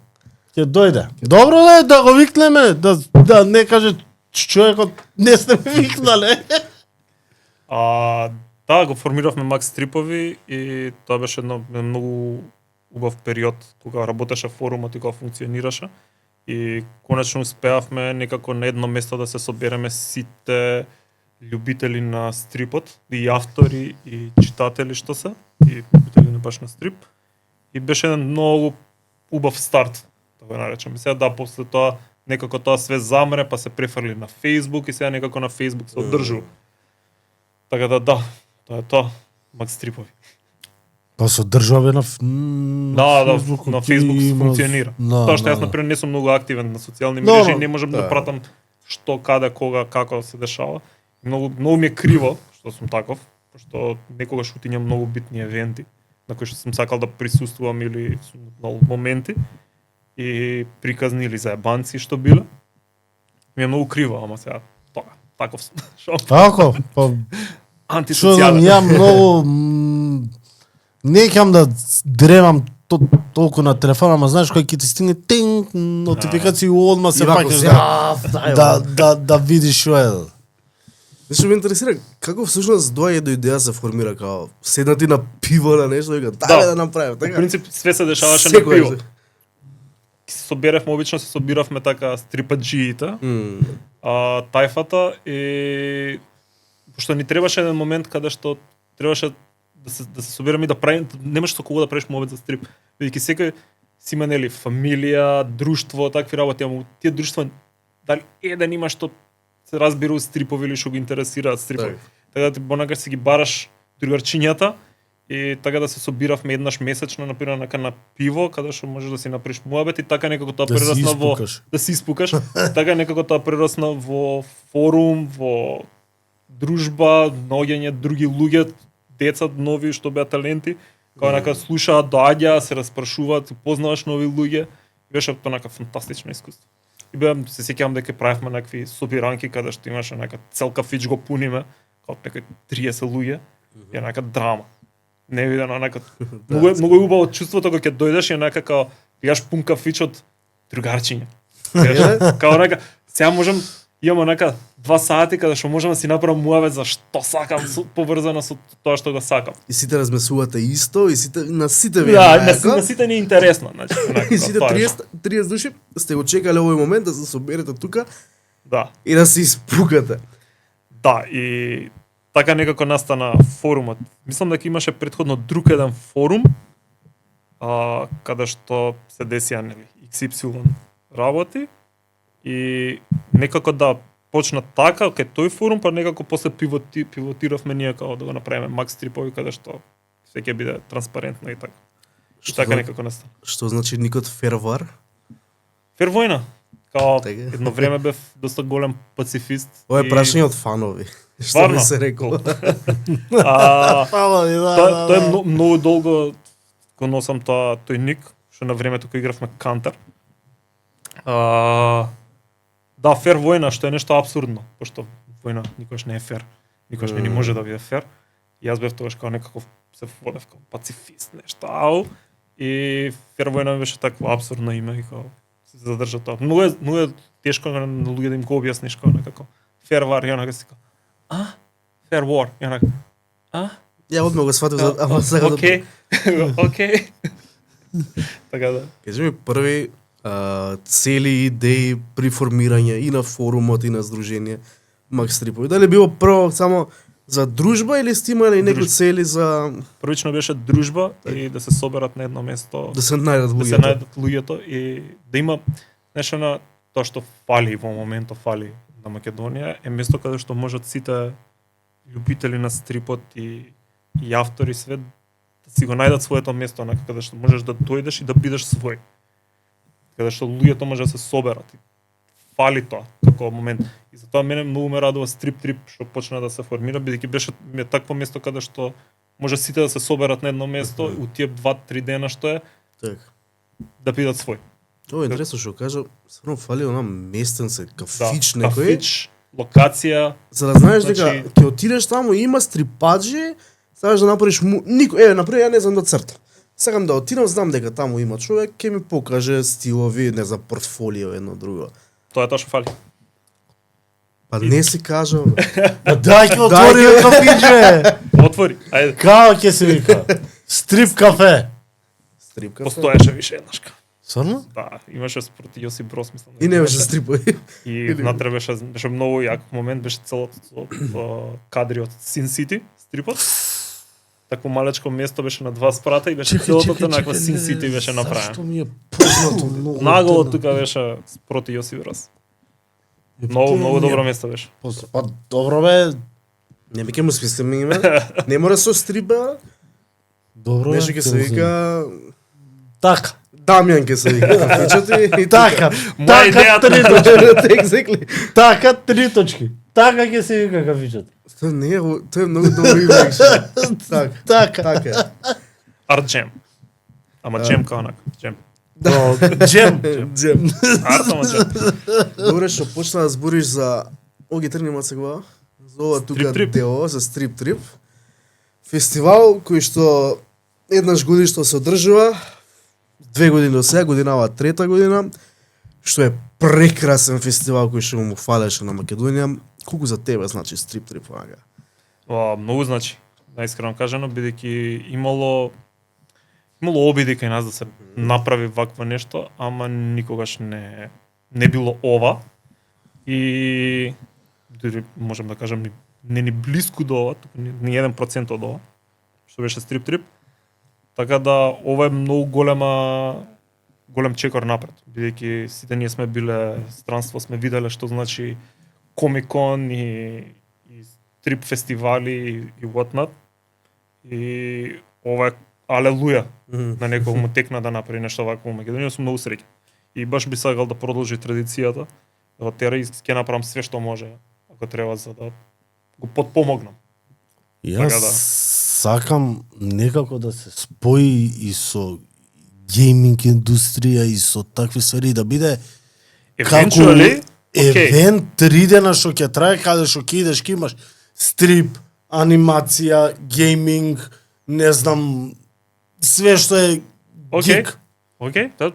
ќе дојде. Добро да го викнеме, да не каже човекот не сте ме викнале. Да, го формиравме Макс Стрипови и тоа беше едно многу убав период кога работеше форумот и кога функционираше. И конечно успеавме некако на едно место да се собереме сите љубители на стрипот, и автори, и читатели што се, и љубители на баш на стрип. И беше еден многу убав старт, да го наречам. И сега да, после тоа некако тоа све замре, па се префрли на Facebook и сега некако на Facebook се одржува. Така да, тоа е тоа, Макс Стрипови. Па со државе на Да, Facebook, на Facebook има- функционира. Да, Тоа што јас да. например не сум многу активен на социјални Да, мрежи, да. не можам да Да. пратам што, каде, кога, како се дешава. Многу ми е криво што сум таков, пошто некогаш утињам многу битни евенти на кои што сум сакал да присуствувам или сум на моменти и приказни или заебанци што биле. Ми е многу криво, ама сега тоа, таков сум. Шо? Така, па што знам, Антисоцијален. ја многу не ќам да дремам толку на телефона, ама знаеш кој ќе ти стигне тинг нотификација и одма се И вако, паќаш да видиш што е. Нешто ме интересира, како всушност доаѓа до идеја се формира као седнати на пиво на нешто и вика дај да направиме, По така. принцип све се дешаваше на Секој пиво. се- Се соберевме, обично се собиравме така стрипаджиите, М, тајфата и пошто ни требаше еден момент каде што требаше да се собираме и да правиме, немаш со кого да правиш момент за стрип. Бидејќи секој си има нели фамилија, друштво, такви работи, ама тие друштва дали еден има што се разбира од стрипови или што го интересираат стрипови. Така да ти понакаш си ги бараш другарчињата и така да се собиравме еднаш месечно например на пиво, каде што можеш да си направиш муабет и така некако тоа Да си прерасна во испукаш. да се испукаш. Така некако тоа прерасна во форум, во дружба, наоѓање други луѓе, деца нови што беа таленти, кога нака слушаат, доаѓаат, се распрашуваат, познаваш нови луѓе. И беше тоа нака фантастично искуство. И беам се сеќавам дека правевме некакви собиранки каде што имаше нека цел кафич го пуниме, како некои 30 луѓе, и е нека драма. Невидено нека многу е убаво чувството кога ќе дојдеш и нека као јаш пун кафич од другарчиња. Као нека сега можам имаме нека 2 сати каде што можам да си направам муавет за што сакам поврзано со тоа што го сакам. И сите размесувате исто и сите на сите ви. Да, на сите ни е интересно, значи. И сите 30 души сте го чекале овој момент да се соберете тука Да. и да се испукате. Да, и така некако настана форумот. Мислам дека имаше претходно друг еден форум, каде што се десија нели XY работи и некако да почна така кај тој форум, па некако после пивотиравме ние како да го направиме Макс Трипови каде што се ќе биде транспарентно и така. Што Така зна- некако настана. Што значи никот фервар? Фервојна. Као Така. едно време бев доста голем пацифист. Ова е и- прашање од фанови. Што Стварно? би се рекло? Фала ви, да. Тоа е многу долго го носам тој ник, што на времето кога игравме Кантар. Да, фер војна, што е нешто абсурдно, пошто војна никош не е фер. Никош не ни може да биде фер. И јас бев тогаш као некаков се водев како пацифист, нешто ау. И фер војна беше такво абсурдно име и као се задржа тоа. Многу е тешко на луѓе да им го објасниш као некако фер вар, ја онака си као фер war, ја онака Ја одма го сватив, ама сега да... Океј. Океј. Така да. Кажи ми први цели идеи при формирање и на форумот и на здружение Макс Трипови. Дали било прво само за дружба или сте имали некои Дружба. цели за Првично беше дружба и да се соберат на едно место, да се најдат да се луѓето? најдат луѓето и да има нешто на тоа што фали во моментот фали на Македонија е место каде што можат сите љубители на стрипот и автори све да си го најдат своето место на каде што можеш да дојдеш и да бидеш свој. Каде што луѓето може да се соберат. И фали тоа како момент. И затоа мене многу ме радува стрип што почна да се формира, бидејќи беше ми е такво место каде што може сите да се соберат на едно место у тие 2-3 дена што е Така. да бидат свој. Ова е интересно што кажа, стварно фали она местенце, кафич некој. Кафич, локација, За да знаеш дека Значи- ќе отидеш таму и има стрипаджи, сакаш да направиш например ја не знам да цртам. Сакам да отидам, знам дека таму има човек, ќе ми покаже стилови, не за портфолио едно друго. тоа е тоа што фали. Па не си кажа. Па дај ќе отвори кафич, бе. Отвори, ајде. Као ќе се вика? Стрип кафе. Стрипка. Постоеше више еднашка. Сварно? Да, имаше спроти Јосип Брос, мислам. И не беше стрипови. И внатре беше многу јак момент, беше целото кадри од Sin City, стрипот. Такво малечко место беше на 2 спрата и беше целото наква Sin City беше направено. Зашто ми е познато многу? Наголо тука беше спроти Јосип Брос. Многу добро место беше. Па добро бе, Не ми ќе му смислиме име. Не мора со стрип бе. Добро. Нешто ќе се вика Така. Дамјан ќе се вика. Кафичот и Така. Моја Така идејата 3 точки. Exactly. Така 3 точки. Така ќе се вика кафичот. Тоа не е, тоа е многу добро име. Така. Така. Така. Арт джем. Ама джем као онака, джем. Джем. Джем. Арт ама джем. Добре што почна да збориш за Оги тргнема сега. За ова тука Стрип трип. дело за стрип трип. Фестивал кој што еднаш годишно се одржува, 2 години до сега, годинава 3-та година, што е прекрасен фестивал кој што му фалеше на Македонија. Колку за тебе значи стрип трип онака? Многу значи, наискрено кажано, бидејќи имало обиди кај нас да се направи вакво нешто, ама никогаш не било ова. И дури можам да кажам не ни блиску до ова, туку ни 1% од ова, што беше стрип трип. Така да ова е многу голем чекор напред, бидејќи сите ние сме биле странство, сме виделе што значи комикон и стрип фестивали и whatnot. И ова е алелуја на некој му текна да направи нешто вакво во Македонија, сум многу среќен. И баш би сакал да продолжи традицијата, да го тера и ќе направам све што може, ако треба, за да го подпомогнам. Јас Така да. сакам некако да се спои и со гейминг индустрија и со такви сфери да биде Eventually, евент 3 дена што ќе трае, каде што ќе идеш, ќе имаш стрип, анимација, гейминг, не знам, све што е Окей. гик. Okay, that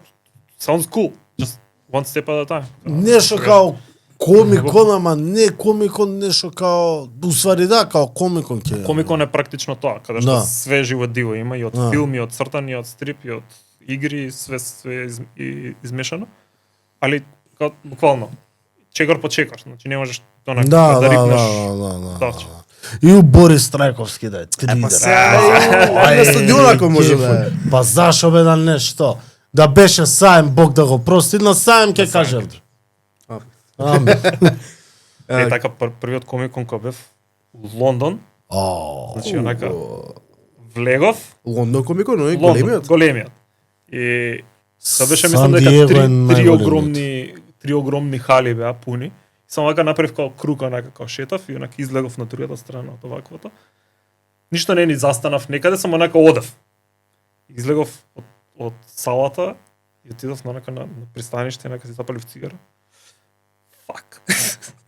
sounds cool. Just one step at a time. Нешто као комикон, ама не комикон, нешто као, усвари да, као комикон ќе. Комикон е практично тоа, каде што Да. све живо диво има, и од Да. филми, од цртани, од стрип, и од игри, све измешано. Али као буквално чекор по чекор, значи не можеш тоа Да, да рикнеш. да. Точно. И у Борис Трајковски да е 3 Па дена. сега на стадион ако може да е. Па зашо бе да нешто? Да беше Саем, Бог да го прости, на Саем ќе кажем. Аме. Е така првиот комикон кој бев во Лондон, О, значи онака влегов, Лондон комикон, но и Лондон, големиот. големиот. И тоа беше Сан мислам дека Диего е три најголемиот. огромни хали беа пуни. Само вака направив као круг, онака као шетав и онака излегов на другата страна од оваквото. Ништо не ни застанав некаде, само онака одев. Излегов од салата и отидов онака на пристаниште, онака си запалив цигара. Фак.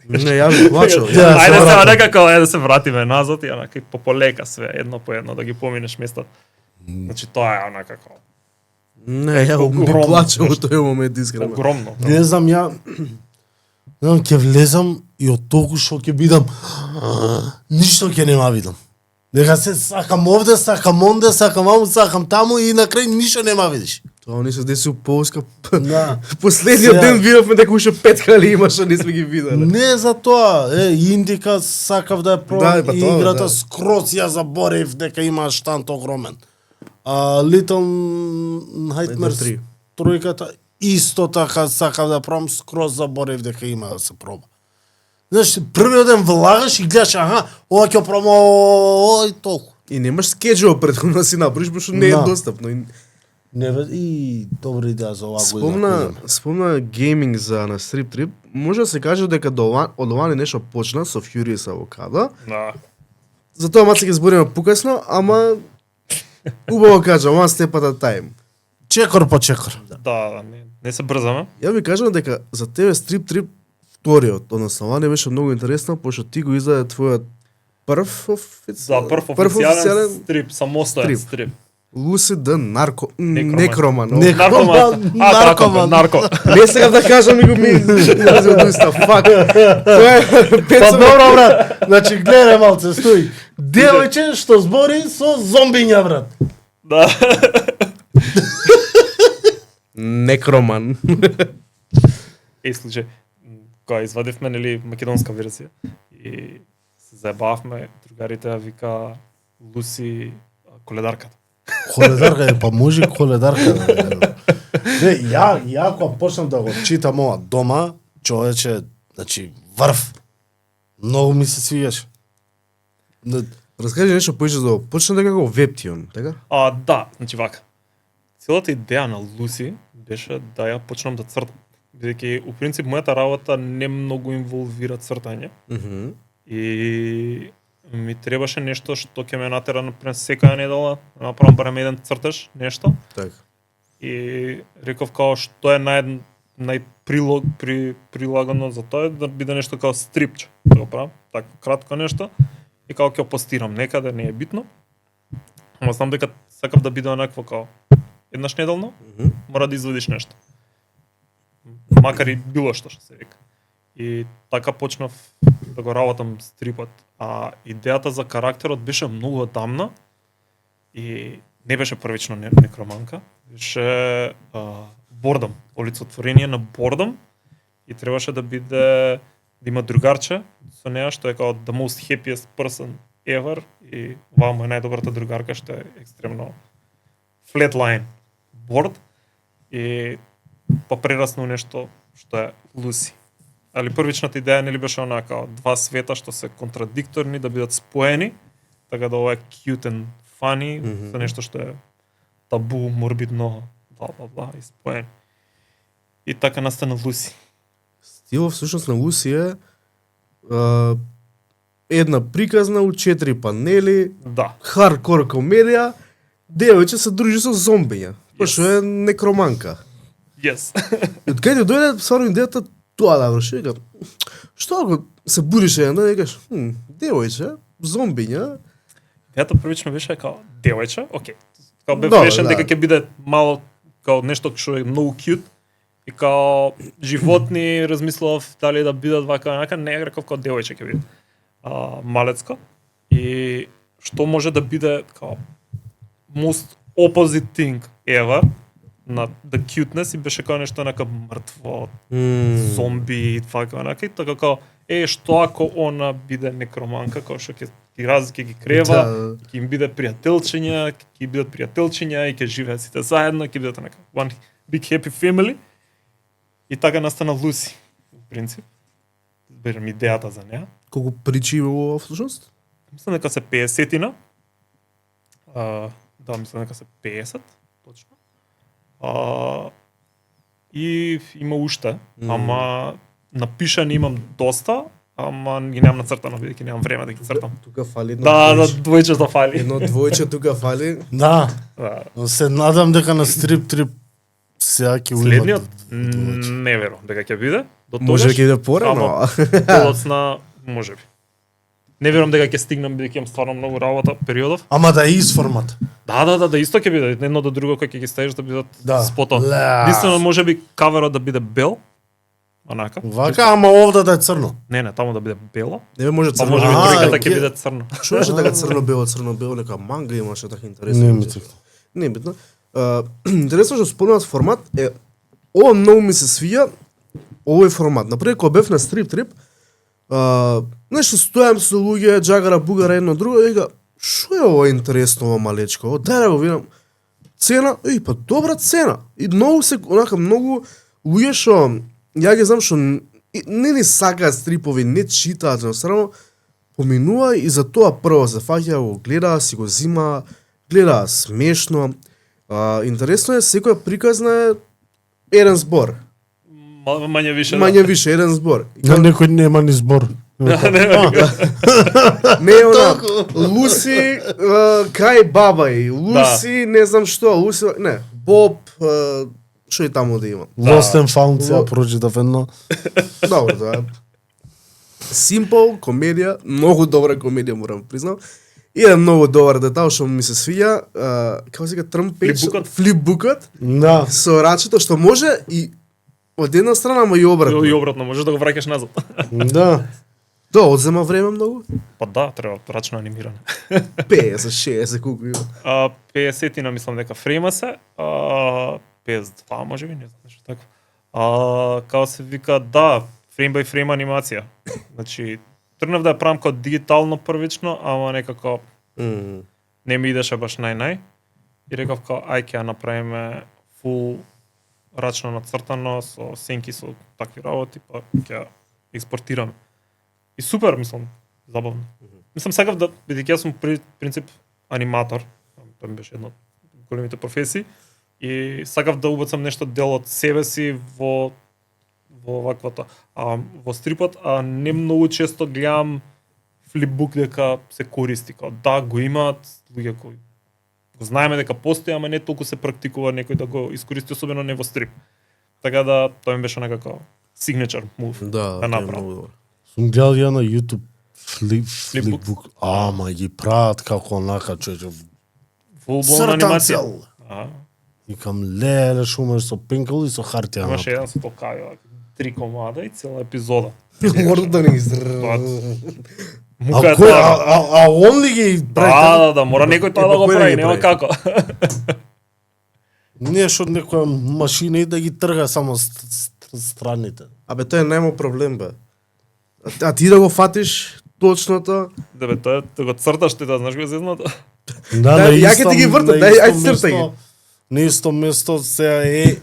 Не, ја би плачал. Да, се Ајде се вратам. онака као да се вратиме назад и онака и полека све, едно по едно да ги поминеш местата. Значи тоа е онака као Не, ја би Огромно плачал во нешто. тој момент искрено. огромно. Не знам ја, не знам, ќе влезам и од толку што ќе бидам, ништо ќе нема видам. Дека се сакам овде, сакам онде, сакам ваму, сакам таму и на крај ништо нема видиш. Тоа не се деси у Полска. Да. Последниот Сега- ден видовме дека уште 5 хали има што не сме ги виделе. Не за тоа, Индика сакав да ја пробам Да, па и тоа, играта да. скроз ја заборев дека има штант огромен. Little Nightmares 3. тројката исто така сакав да пробам, скроз заборев дека има да се проба. Знаеш, првиот ден влагаш и гледаш, ова ќе пробам, и толку. И немаш скеџул претходно да си направиш, пошто не е Да. достапно. И Не бе, и добра идеја за оваа година. Спомна гейминг за на стрип трип, може да се каже дека од ова нешто почна со Furious Avocado. Да. За тоа маце ќе збориме покасно, ама убаво кажа, one step at a time. Чекор по чекор. Да, не се брзаме. Ја ви кажам дека за тебе стрип трип вториот, односно ова не беше многу интересно, пошто ти го издаде твојот прв прв официјален стрип, самостоен Стрип. стрип. Луси д нарко Некроман. некроман. Некроман. Наркоман. Нарко. Не сега да кажам и го ми излезе од уста. Фак. Тоа е Па пецо. добро, брат. Значи, гледај малце, стои. Девојче што збори со зомбиња, брат. Да. Некроман. Случај, кога извадивме нели македонска верзија и се заебавме, другарите ја вика Луси коледарката. Коледарка е, па може коледарка. Не, ја кога почнав да го читам ова дома, човече, значи, врв. Многу ми се свигаше. Раскажи нешто повеќе за почна дека како вептион, така? Да, значи вака. Целата идеја на Луси беше да ја почнам да цртам. Бидејќи у принцип мојата работа не многу инволвира цртање и ми требаше нешто што ќе ме натера например секоја недела да направам барем еден цртеж, нешто. Така. И реков као што е прилагано за тоа да биде нешто као стрипче. Да го правам, така кратко нешто и као ќе постирам некаде, не е битно. Ама знам дека сакав да биде онакво као еднаш неделно, мора да извадиш нешто. Макар и било што се вика. И така почнав да го работам стрипот. А идејата за карактерот беше многу одамна и не беше првично некроманка, беше Бордам, олицетворение на Бордам и требаше да биде да има другарче со неа што е као the most happiest person ever и оваа му е најдобрата другарка што е екстремно flatline Борд и па прерасна нешто што е Луси. Али првичната идеја нели беше онака два света што се контрадикторни да бидат споени, така да ова е cute and funny, за нешто што е табу, морбидно, бла и споени. И така настана Луси. Стилот всушност на Луси е една приказна у 4 панели, Да. хардкор комедија, девојче се дружи со зомбиња, пошто е некроманка. Yes. И од каде дојде стварно идејата тоа да врши, вика, што ако се будиш една, викаш, девојче, зомбиња. Идејата првично беше као девојче, окей. Као бев Да, решен да. дека ќе биде мало као нешто што е многу кјут и као животни размислував дали да бидат вака онака, не реков као девојче ќе биде. Малецко и што може да биде као most opposite thing ever на the cuteness и беше као нешто онака мртво, зомби и вака онака и така као што ако она биде некроманка кој што ќе ги крева, ќе им биде пријателчиња, ќе бидат пријателчиња и ќе живеат сите заедно, ќе бидат онака one big happy family. И така настана Луси, во принцип. Берам идејата за неа. Колку причи има во всушност? Мислам дека се 50-тина. Да, мислам дека се 50, точно. И има уште, ама напишани имам доста, ама ги немам нацртано, бидејќи немам време да ги цртам. Тука фали едно Да, двојче. двојчето фали. Едно двојче тука фали. Да. Да. Се надам дека на стрип трип сега ќе Следниот двојче. не верувам дека ќе биде. До Може тогаш, ќе иде порано. ама полоцна можеби. Не верувам дека ќе стигнам бидејќи имам стварно многу работа периодов. Ама да е из формат. Да, исто ќе биде едно до друго кој ќе ги ставиш да бидат Да. спото. Ля. Единствено можеби каверот да биде бел. Онака. Вака, ама овде да е црно. Не, таму да биде бело. Не може Па црно. можеби А, тројката ќе- ќе биде црно. Што беше така црно-бело, нека манга имаше така интересно. Не ми црно. Не е битно. Интересно што спомнат формат е ова многу ми се свија овој формат. Например, кога бев на стрип трип, нешто стојам со луѓе, джагара, бугара, едно друго, и вика, што е ова интересно, ова малечко, дај да го видам. Цена, па добра цена. И многу се, онака, многу луѓе што, ја ги знам што не ни сакаат стрипови, не читаат, едноставно, поминува и за тоа прво се фаќа, го гледа, си го зима, гледа смешно. Интересно е, секоја приказна е еден збор. Мање више. Мање више, еден збор. На некој нема ни збор. Не е она, Луси, кај бабај, Луси, не знам што, Луси, не, Боб, што и таму да има. Lost and Found се ја прочитав едно. Добро, тоа е. Simple комедија, многу добра комедија, морам признам. И еден многу добар детал што ми се свиѓа, како се вика трмпеч, флипбукот, Да. со рачето што може и од една страна, ама и обратно. И обратно, можеш да го враќаш назад. Да. Да, одзема време многу. Па да, треба рачно анимиране. 50, 60, колку има. 50-тина мислам дека фрейма се, 52 можеби, не знам нешто така. Као се вика, да, фрейм бај фрейм анимација. Значи, тргнав да ја правам како дигитално првично, ама некако не ми идеше баш нај. И реков као, ај ќе ја направиме фул рачно нацртано, со сенки, со такви работи, па ќе ја експортираме. И супер, мислам, забавно. Мислам сакав да бидејќи јас сум принцип аниматор, тоа ми беше една од големите професии и сакав да убацам нешто дел од себе си во ваквото. А во стрипот не многу често гледам флипбук дека се користи, као да го имаат луѓе кои го знаеме дека постои, ама не толку се практикува некој да го искористи, особено не во стрип. Така да тоа ми беше некако signature move Да, тоа е направам. многу добро. Сум гледал ја на YouTube Флипбук. флипбук. Ама ги прават како онака човече. Full blown Цртан анимација. цел. И Викам леле шумеш со пенкол и со хартија. имаше еден со толкави, 3 комада и цела епизода. Морда да ни Мука е кој, тоа. он ли ги прави? Да, мора некој тоа Е, да го па кој да прави, ги нема прави? како. Нешто од некоја машина и да ги трга само страните. Абе тоа нема проблем бе. А ти да го фатиш точното, Да бе, тоа да го црташ ти, да знаеш кој е зезното. Да, Да, ја ќе ти ги вртам, дај, ајде цртај ги. На исто место се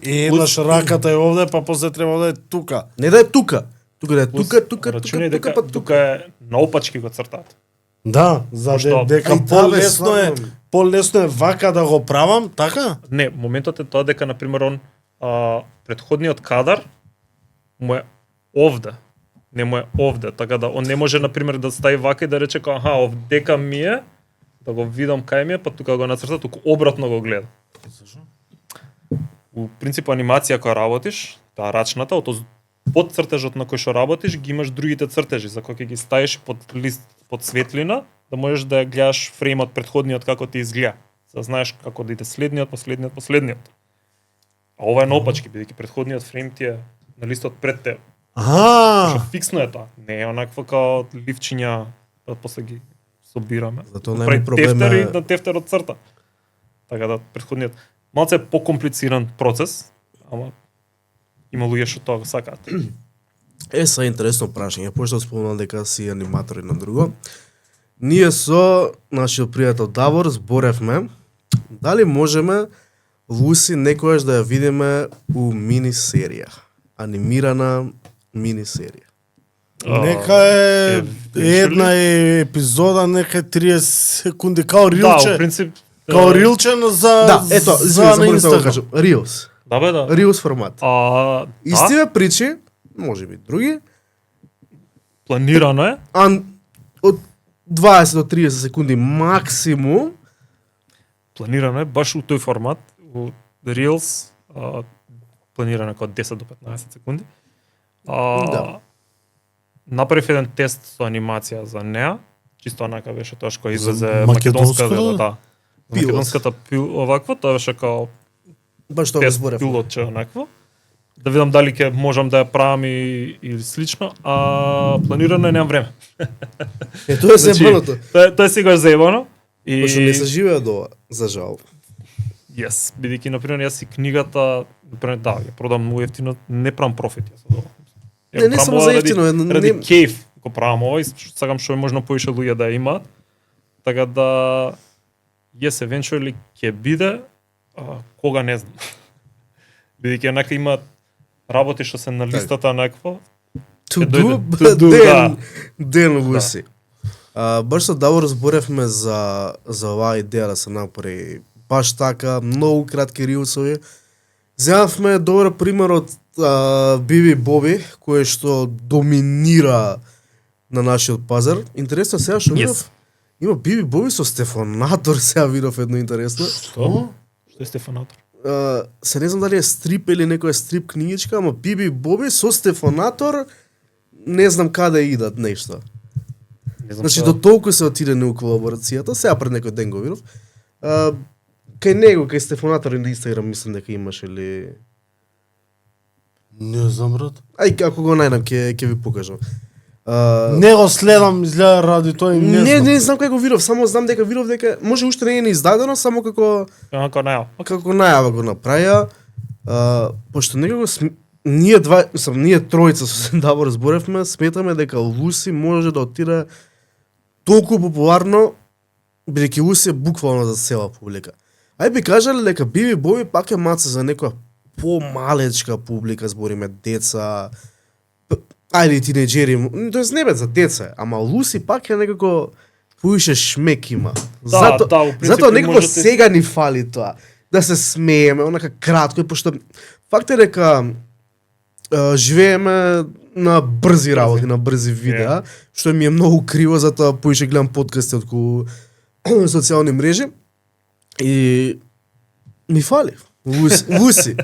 еднаш раката е овде, па после треба да е тука. не да е тука. Тука да е тука, Рачунај дека па тука е наопачки го цртаат. Да, за Пошто- дека Ај, да, бе, полесно е вака да го правам, така? Не, моментот е тоа дека на пример он претходниот кадар му е овде. Не му е овде, така да он не може на пример да стави вака и да рече како овдека ми е, да го видам кај ми е, па тука го нацрта, туку обратно го гледа. У принцип анимација која работиш, таа рачната, од под цртежот на кој што работиш, ги имаш другите цртежи за кои ќе ги ставиш под лист, под светлина, да можеш да ја гледаш фреймот претходниот како ти изгледа. За да знаеш како да иде следниот, последниот. А ова е наопачки, бидејќи претходниот фрейм ти е на листот пред тебе. Што фиксно е тоа. Не е онакво као ливчиња, да после ги собираме. Затоа Прави нема проблем тефтер и е- на тефтерот црта. Така да претходниот малце е покомплициран процес, ама има луѓе што тоа го сакаат. Са интересно прашање, пошто спомнал дека си аниматор и на друго. Ние со нашиот пријател Давор зборевме дали можеме Луси некојаш да ја видиме у мини серија, анимирана мини серија. Нека е една епизода, нека е 30 секунди као Да, рилче. у принцип Као рилче за Да, ето, за извини, на заборав да го Инстаграм. кажам. Reels. Да бе, да. Reels формат. Да, Истиве причи, може би други, планирано е. од 20 до 30 секунди максимум. Планирано е баш у тој формат, у Reels, планирано е како 10 до 15 секунди. Да. Направив еден тест со анимација за неа, чисто онака беше тоа што излезе македонското? македонска, да. Пилот. Македонската оваква, тоа беше као Баш тоа го тест зборев. пилотче онакво. Да видам дали ќе можам да ја правам или слично, а планирано е немам време. Тоа е себаното. Тоа е сега заебано. И Пошто не се живее од ова, за жал. Јес, бидејќи на пример јас и книгата, на пример да, ја продам многу ефтино, не правам профит јас од ова. Ја Не, не правам само ова за ради- ефтино, ради не- кејф го правам ова и сакам што е можно повише луѓе да ја имаат. Така да yes eventually ќе биде, кога не знам. Бидејќи онака има работи што се на листата онакво. To Ќе do, дојде. To do, ден, да. ден Луси. Баш со Давор зборевме за оваа идеја да се направи баш така, многу кратки рилсови. Земавме добар пример од Биби Боби, кој што доминира на нашиот пазар. Интересно сега што видов, има Биби Боби со Стефанатор, сега видов едно интересно. Што? Што е Стефанатор? Се не знам дали е стрип или некоја стрип книгичка, ама Биби Боби со Стефанатор не знам каде идат нешто. Не знам Значи што- до толку се отиде на колаборацијата, сега пред некој ден го видов. Кај него, кај Стефанатор на Инстаграм мислам дека имаш или Не знам, брат. ако го најдам ќе ви покажам. Не го следам, изгледа ради тоа и не Не, знам. не знам кај го видов, само знам дека видов дека може уште не е ни издадено, само како Како најава. најава го направија. Пошто некако ние тројца со Давор зборевме, сметаме дека Луси може да отиде толку популарно, бидејќи Луси е буквално за цела публика. Ај би кажале дека Биби Боби пак е маца за некоја помалечка публика, збориме деца, ајде и тинеџери, тоест не бе за деца, ама Луси пак е некако поише шмек има. Да, да, у принцип, затоа некако можете- сега ни фали тоа. Да се смееме, онака кратко, и пошто факт е дека живееме на брзи работи, на брзи видеа, што ми е многу криво, затоа поише гледам подкасти отколку социјални мрежи и ми фали. Вуси.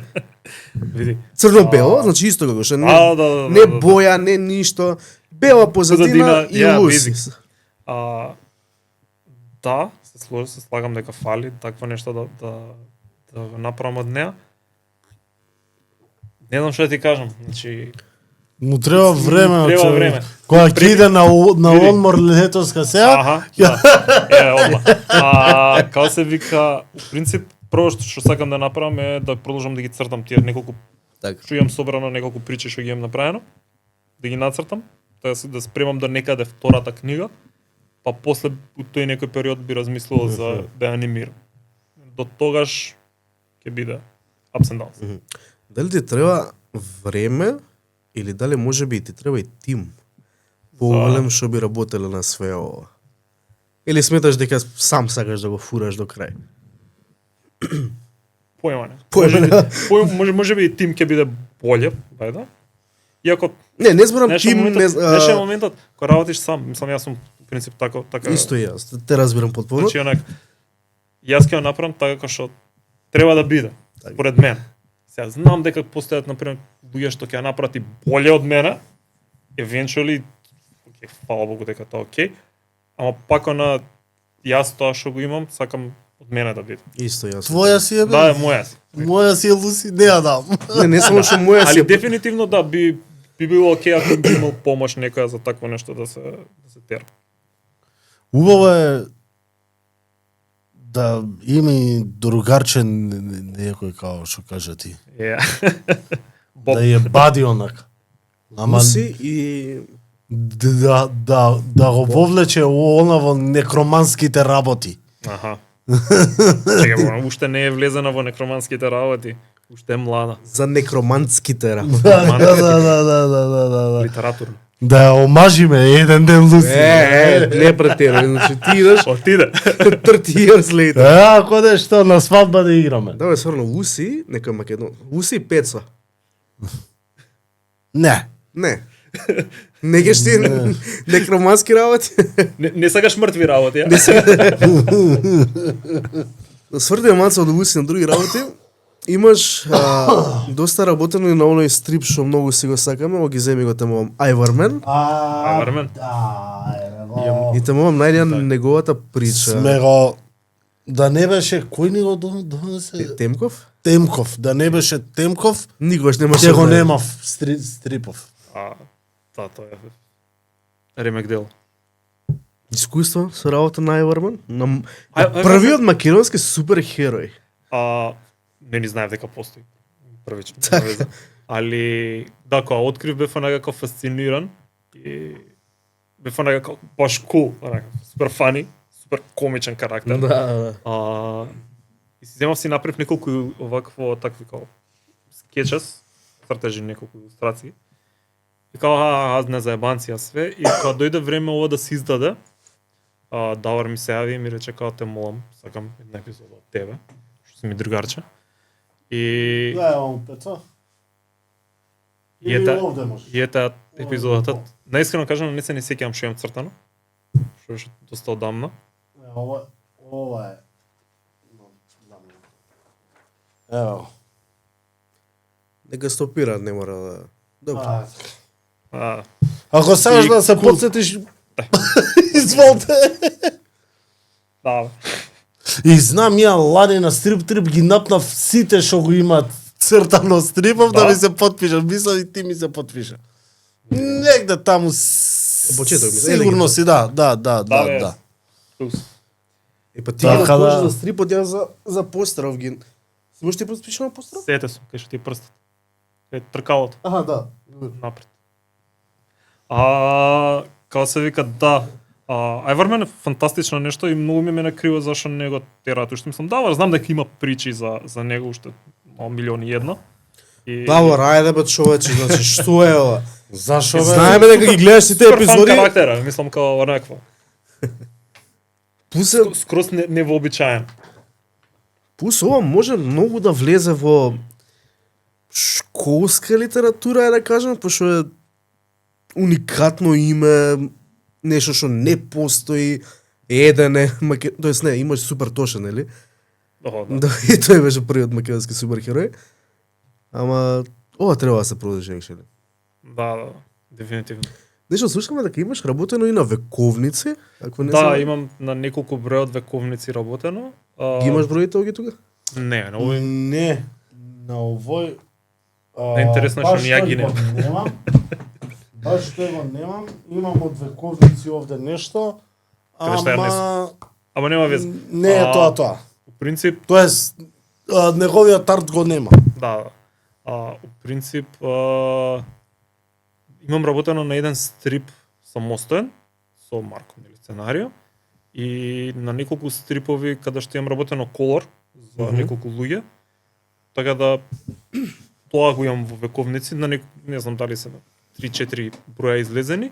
Види. Црно-бело, значи исто како што не, Да. не боја, не ништо, бела позадина и ја, луси. види. Да, се слагам дека фали такво нешто да го направам од неа. Не знам што да ти кажам, значи Му треба време, Треба човек. време. Кога ќе Преди- иде на Види. одмор летоска сега, Аха, да. Одма. Како се вика, у принцип, прво што сакам да направам е да продолжам да ги цртам тие неколку Така. што имам собрано, неколку причи што ги имам направено, да ги нацртам, да спремам до некаде втората книга, па после у тој некој период би размислувал за да ја анимирам. До тогаш ќе биде ups and downs. Дали ти треба време или дали може би ти треба и тим поголем што би работеле на све ова? Или сметаш дека сам сакаш да го фураш до крај? Поема не. Поема Може би и тим ќе биде боле, бајда. Иако Не зборам нешто тим, нешто моментот кога работиш сам, мислам јас сум в принцип така Исто и јас, те разбирам потполно. Значи онак јас ќе го направам така како што треба да биде Така. според мен. Сега знам дека постојат на пример луѓе што ќе ја направат и боле од мене. Eventually, окей, фала Богу дека тоа окей. Ама пак на јас тоа што го имам, сакам од мене да биде. Исто јас. твоја си е бе. Да, е моја. Моја си е Луси, не ја дам. Не само што моја си Али е дефинитивно да би било окей ако би имал помош некоја за такво нешто да се тера. Убаво е да има и другарче некој као што кажа ти. Боб. Да ја бади онак. Ама Луси и да го вовлече она во некроманските работи. Аха. Чекај, уште не е влезена во некроманските работи. Уште е млада. за некроманските работи. Да. Литературно. Да ја омажиме еден ден Луси. Не претерај, значи ти идеш Отиде. 30 years later. Ако де што на свадба да играме. Да, бе, стварно, Луси, нека македон. Луси и Пеца. Не. Не. Не геш ти некромански работи? Не сакаш мртви работи, ја? Сврде маца од Луси на други работи. Имаш доста работено и на оној стрип што многу си го сакаме, го ги земи го темувам Айвармен. Айвармен? И темувам најден неговата прича. Сме го да не беше кој ни го донесе Темков? Темков, да не беше Темков, Никогаш немаше. ќе го да е. немав стрипов. Да, тоа е ремек дел. Искуство со работа на Айвармен? На Айвармен- првиот македонски суперхерој. Не ни знаев дека постои. Првично. Така. Така. Али, да, кога открив бев онака фасциниран и бев онака баш кул, онака, супер фани, супер комичен карактер. Да. И си земав си направив неколку овакво такви као скетчес, цртежи, неколку илустрации. И као, аз не заебанци, аз све. И кога дојде време ова да се издаде, Давар ми се јави и ми рече као те молам, сакам една епизода од тебе, што си ми другарче. И Да, он пецо. И ета епизодата, наискрено кажам, не се не сеќавам што имам цртано. Што беше доста одамна. Ова е. Ево. Нека стопира, не мора да... Добро. Ако сакаш И да се кул. подсетиш, изволте. Да, бе. И знам ја лани на стрип трип ги напнав сите што го имаат цртано стрипов да Да. ми се подпишат. Мислам и ти ми се подпиша. Негде таму Почеток ми, сигурно си, да. бе. Плюс. И па ти Така го да. можеш да стрипот ја за постеров ги. Си можеш ти подпишеш на постеров? Сете сум, кај што ти е прстот. Кај тркалото, Аха, да. напред. Како се вика, да. Айвармен е фантастично нешто и многу ми мене криво зашто не го тераат. Уште мислам, да, знам дека има причи за него уште милион и едно. И Павло, рајде бе човече, значи што е ова? Зашо бе? Знаеме дека ги гледаш сите супер фан епизоди. карактера, мислам као онакво. Плюс, скроз невообичаен. плюс ова може многу да влезе во школска литература, да кажем, пошто е уникатно име, нешто што не постои, еден е, тоест не, имаш Супер Тоша, нели? Да. Да, и тој беше првиот македонски суперхерој. Ама ова треба да се продолжи некшеде. Да, дефинитивно. Нешто слушаме дека имаш работено и на вековници, ако не Да, знам. имам на неколку број од вековници работено. Ги имаш броите овие тука? Не, на овој Не, на овој... Интересно е што баш ни ја тој ги го нема. немам. Баш тој го немам. Имам од вековници овде нешто. Каде што ја Ама нема веза. Не е тоа. По принцип, Тоест, неговиот арт го нема. да. У принцип, имам работено на еден стрип самостоен, со Марко, нели, сценарио, и на неколку стрипови каде што имам работено колор за неколку луѓе. Така да тоа го имам во вековници, на не знам дали се 3-4 броја излезени.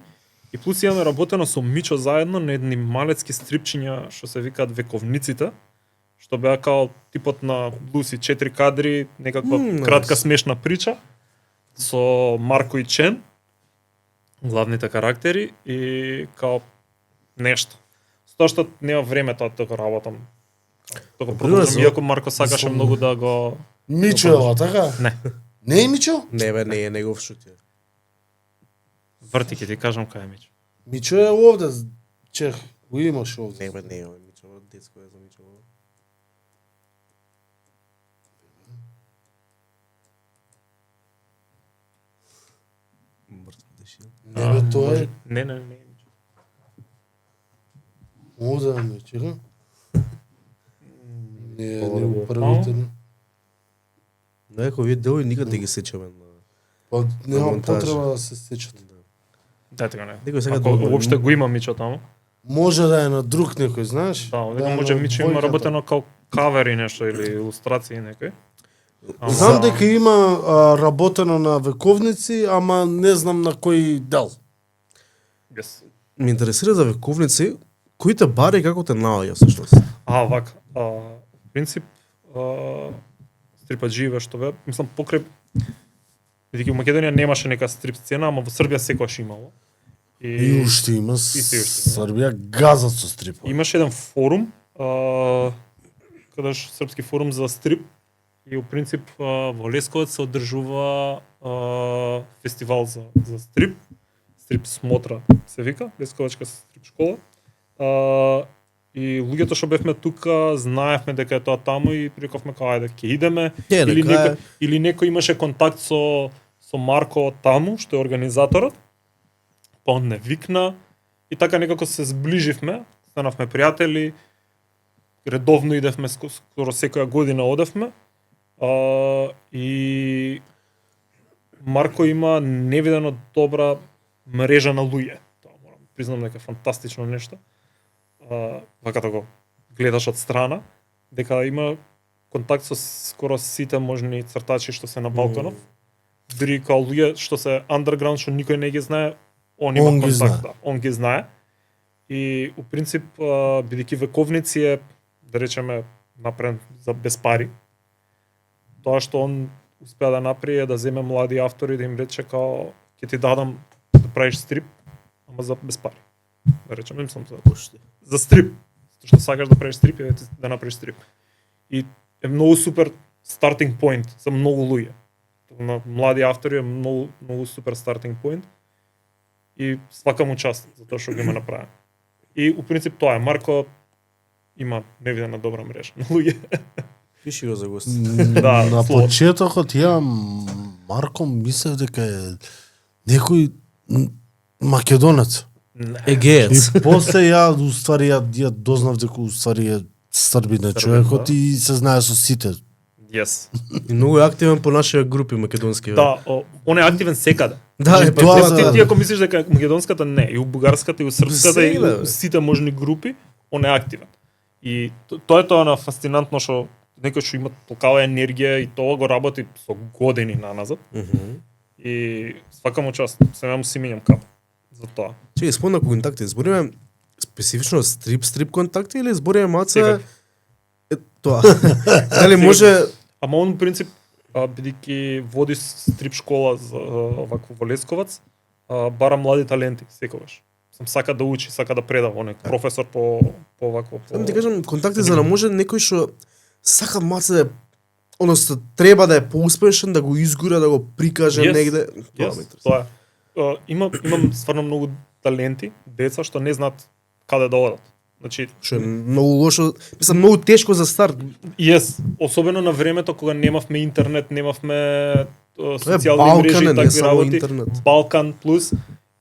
И плюс имаме работено со Мичо заедно на едни малецки стрипчиња што се викаат вековниците, што беа као типот на Луси, 4 кадри, некаква кратка смешна прича со Марко и Чен, главните карактери, и као нешто. С тоа што нема време тоа да го работам. Тоа го продолжам, иако Марко сакаше многу да го... Мичо е ова, така? Не. Не е Мичо? Не бе, не е негов шутер. Врти ќе ти кажам кај е Мичо. Мичо е овде, чех, го имаш овде. Не бе, не е ова, Мичо, детско е за Мичо. Мртво дешил. Не бе, тоа е Не. овде на Мичо, чека. Не у првите. Но ако вие делови никад не ги сечеме на... Па нема монтаж. потреба да се сечат. Дайте го не. Некој сега Ако уопште го има Мичо таму. Може да е на друг некој, знаеш? Да, е дека може на Мичо има двојката. работено као кавери нешто или илустрации некој. Ама- Знам дека има работено на вековници, ама не знам на кој дел. Yes. Ме интересира за вековници, кои те бари и како те наоѓа всушност? Вака. В принцип, стрипаджиеве што бе, мислам покрај бидејќи во Македонија немаше нека стрип сцена, ама во Србија секогаш имало. И уште има се уште има. Србија газат со стрипови. Имаше еден форум, кадаш српски форум за стрип, и у принцип во Лесковец се одржува фестивал за стрип, стрип смотра се вика, Лесковачка стрип школа. И луѓето што бевме тука знаевме дека е тоа таму и рековме као ајде ќе идеме, или некој имаше контакт со Марко таму што е организаторот. Па он не викна и така некако се зближивме, станавме пријатели, редовно идевме, скоро секоја година одевме. И Марко има невидено добра мрежа на луѓе. Тоа морам признам дека е фантастично нешто. Вака да го гледаш од страна, дека има контакт со скоро сите можни цртачи што се на Балканов. Дури као луѓе што се underground што никој не ги знае, он има Он ги знае. контакт, да, он ги знае. И у принцип бидејќи вековници е, да речеме, направен за без пари. Тоа што он успеа да направи е да земе млади автори да им рече као ќе ти дадам да правиш стрип, ама за без пари. Да речеме, мислам за стрип. Што сакаш да правиш стрип, е да направиш стрип. И е многу супер стартинг поинт за многу луѓе. На млади автори е многу супер стартинг поинт. И свака му част за тоа што го има направено. И у принцип тоа е. Марко има невидена добра мрежа на луѓе. Пиши го за гост. Да, На слободно. почетокот ја Марко мислев дека е некој македонец. Егеец. И после ја уствари ја дознав дека уствари е србин човекот да. и се знае со сите. Yes. И многу е активен по нашите групи македонски. Да, он е активен секаде. Да, И па тоа тоа за- Ти ако мислиш дека македонската не, и у бугарската, и у српската, и Сега, бе. у сите можни групи, он е активен. И тоа е тоа на фасцинантно што некој што има толкава енергија и тоа го работи со години наназад. И свака му част, сега му си минјам кап за тоа. Чеј, спомна контакти, збориме специфично стрип контакти или збориме маце? Секако. Тоа. Дали може Ама он принцип бидејќи води стрип школа за вакво во Лесковац, бара млади таленти секогаш. Сам сака да учи, сака да предава, он е професор по вакво. Само ти кажам контакти за да може некој што сака маце да односно треба да е поуспешен, да го изгура, да го прикаже Yes. негде. Тоа Yes, ме интересува. тоа е. Имам стварно многу таленти, деца што не знаат каде да одат. Значи, Што е многу лошо, мислам многу тешко за старт. особено на времето кога немавме интернет, немавме Тоа е социјални Балкан, мрежи и не такви само работи. интернет. Балкан плюс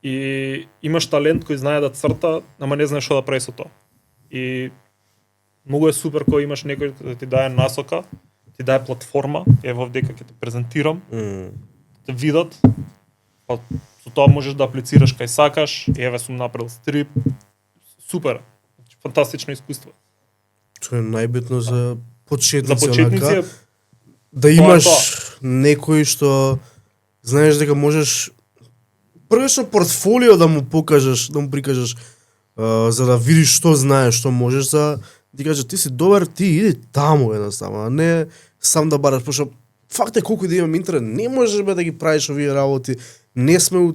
и имаш талент кој знае да црта, ама не знае што да прави со тоа. И многу е супер кога имаш некој да ти даде насока, ти даде платформа, ево овдека ќе те презентирам, те видат, па со тоа можеш да аплицираш кај сакаш, еве сум направил стрип, супер, значи, фантастично искуство. Тоа е најбитно за почетници. За почетници е да тоа е имаш тоа. некој што знаеш дека можеш првично портфолио да му покажеш, да му прикажеш за да видиш што знаеш, што можеш за ти кажеш ти си добар, ти иди таму едноставно, а не сам да бараш, пошто факт е колку да имам интернет, не можеш бе да ги правиш овие работи. Не сме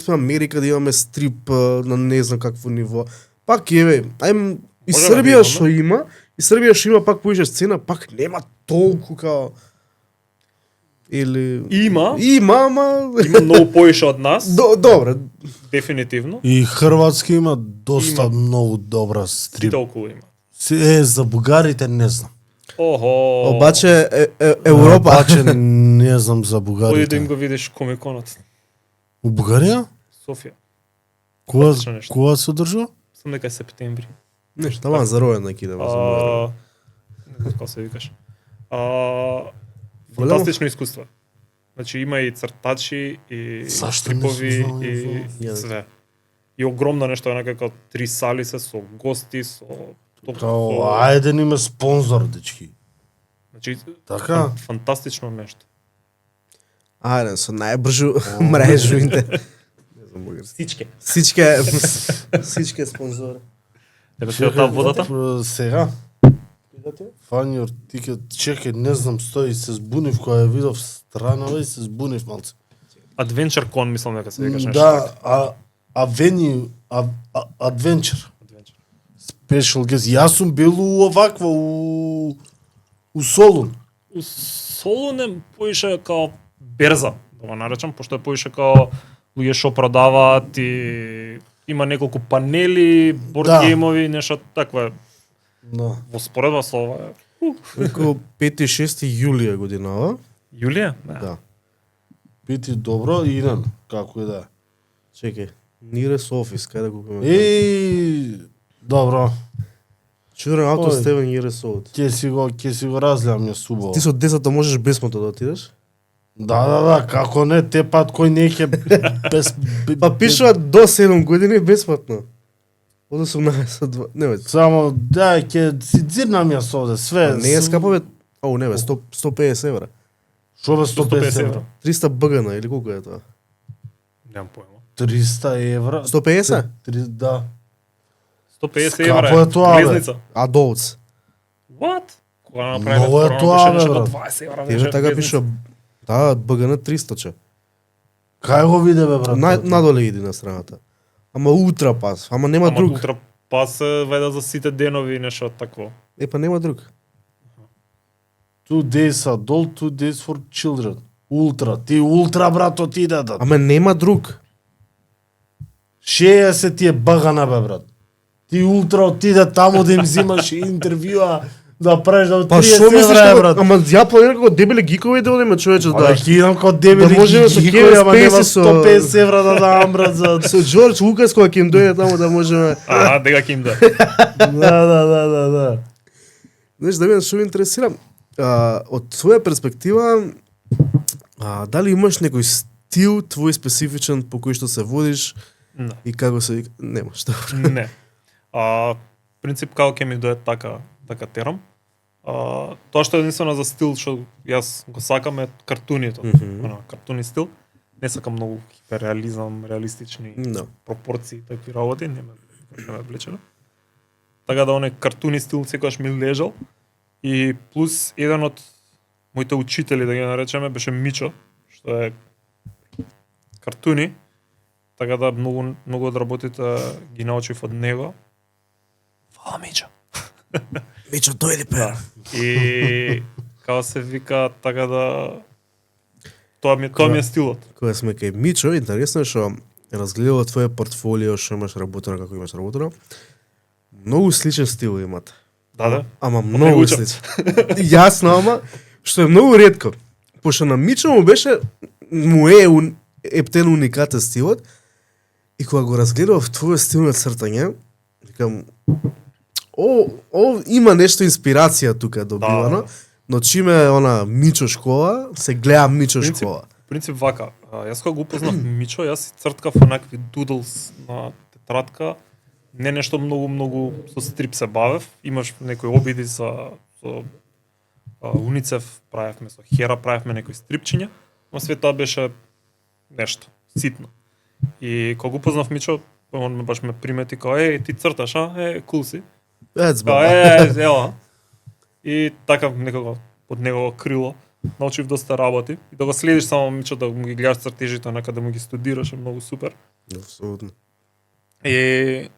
Америка да имаме стрип на не знам какво ниво. Пак еве, ајм и Може да Србија видиме. што има, и Србија што има пак поише сцена, пак нема толку као или Има ама многу поише од нас, добре. дефинитивно. И Хрватска има доста Има. многу добра Ти стрип. толку има. За бугарите не знам. Охо. Обаче Европа Обаче не знам за Оди да им бугарите. го видиш комиконот. У Бугарија? Софија. Кога Одлично нешто. кога се одржува? Сум дека е септември. нешто таман за ројен ќе да Не знам како се викаш. Фантастично искуство. Значи има и цртачи и Зашто не стрипови сум знал и Ја. све. И огромно нешто, онака како 3 сали се со гости, со Као, ајде ни ме спонзор, дечки. Значи, Така? фантастично нешто. Ајде, со најбржу мрежу Не знам бугарски. Сичке. Всички спонзори. Тебе се таа водата? Сега? Фанјор, чекај, не знам, стои, се збунив кога ја видов странава и се збунив малце. Adventure Con, мислам дека се викаш нешто. Да, Adventure. Adventure. Special guest. Јас сум бил у оваква, у Солун. У Солун е поише као берза, да го наречам, пошто е поише као луѓе што продаваат и има неколку панели, борд Да. геймови, нешто такво е. Да. Во споредба со ова е. Преку 5-6 јулија годинава. Јулија? Да. Пити добро, идем, како и да е. Чекај. Нирес офис, кај да купиме? Добро. Чуден автор Ој. Стевен Нирес офис. Ќе си го разгледам ја субо. Ти со децата можеш бесплатно да отидеш? Да, како не, те пат кој не ќе без... Па пишуваат до 7 години бесплатно. Од 18 не бе. Само, да, ќе си дзирнам јас овде, све. Не е скапо бе. Ау, не бе, 150 евра. Шо бе 150 150 евра. евра? 300 бъгана или колку е тоа? Немам појма. 300 евра. 150? Да. 150 Скапо евра е тоа, бе. влезница. Adults. What? Кога направиме Много е корона, тоа, беше бе, нешто брат. 20 евра. Тебе беше така влезница. пишува. Да, бъгана 300 че. Кај го виде бе брат? Надоле иди на страната. Ама утра пас, ама нема Ама друг. утре пас се вајда за сите денови и нешто такво. Па нема друг. 2 days adult, 2 days for children. Ултра, ти ултра брат отиде да. Ама нема друг. 60 ти е багана бе брат. Ти ултра отиде таму да им взимаш интервјуа, да правиш да Па 30 шо мислиш евра е, дека брат? ама ја планирам како дебели гикови да одиме човече Да, да. ќе идам кod дебели Да можеме со Kevin ама нема Spacey со- 150 евра да давам брат за... Со Џорџ Лукас кога ќе им дојде таму да можеме. Дека ќе им да. Да. Знаеш, да мене што ме интересира, од своја перспектива, дали имаш некој стил твој специфичен по кој што се водиш Не. и како се вика? Немаш, да. Не. Принцип како ќе ми дое така терам. Тоа што е единствено за стил што јас го сакам е картунито. Картуни стил. Не сакам многу хиперреализам, реалистични Да. пропорции, такви работи, не ме како ме влечено. Така да оној картуни стил секогаш ми лежал. И плюс еден од моите учители, да ги наречеме, беше Мичо, што е картуни. Така да многу од работите ги научив од него. Фала Мичо. Мичо, дојди пе. И како се вика, така да тоа ми е стилот. Кога сме кај Мичо, интересно е што разгледува твое портфолио, што имаш работено, како имаш работено. Многу сличен стил имате. Да. Ама многу учам. сличен. Јасно, ама што е многу ретко. Пошто на Мичо му е ептен уникатен стилот. И кога го разгледав твојот стил на цртање, викам, има нешто инспирација тука добивано, но чиме е она Мичо школа, се гледа Мичо школа. Принцип вака, јас кога го упознав Мичо, јас си црткав онакви дудлс на тетрадка, не нешто многу со стрип се бавев, имаш некои обиди со Уницев, правевме со Хера, правевме некои стрипчиња, но све тоа беше нешто ситно. И кога го упознав Мичо, он баш ме примети као ти црташ, кул си. Ела. И така некако под негово крило научив доста работи и да го следиш само Мичо, да му ги гледаш цртежите, да му ги студираш, е многу супер. Апсолутно. И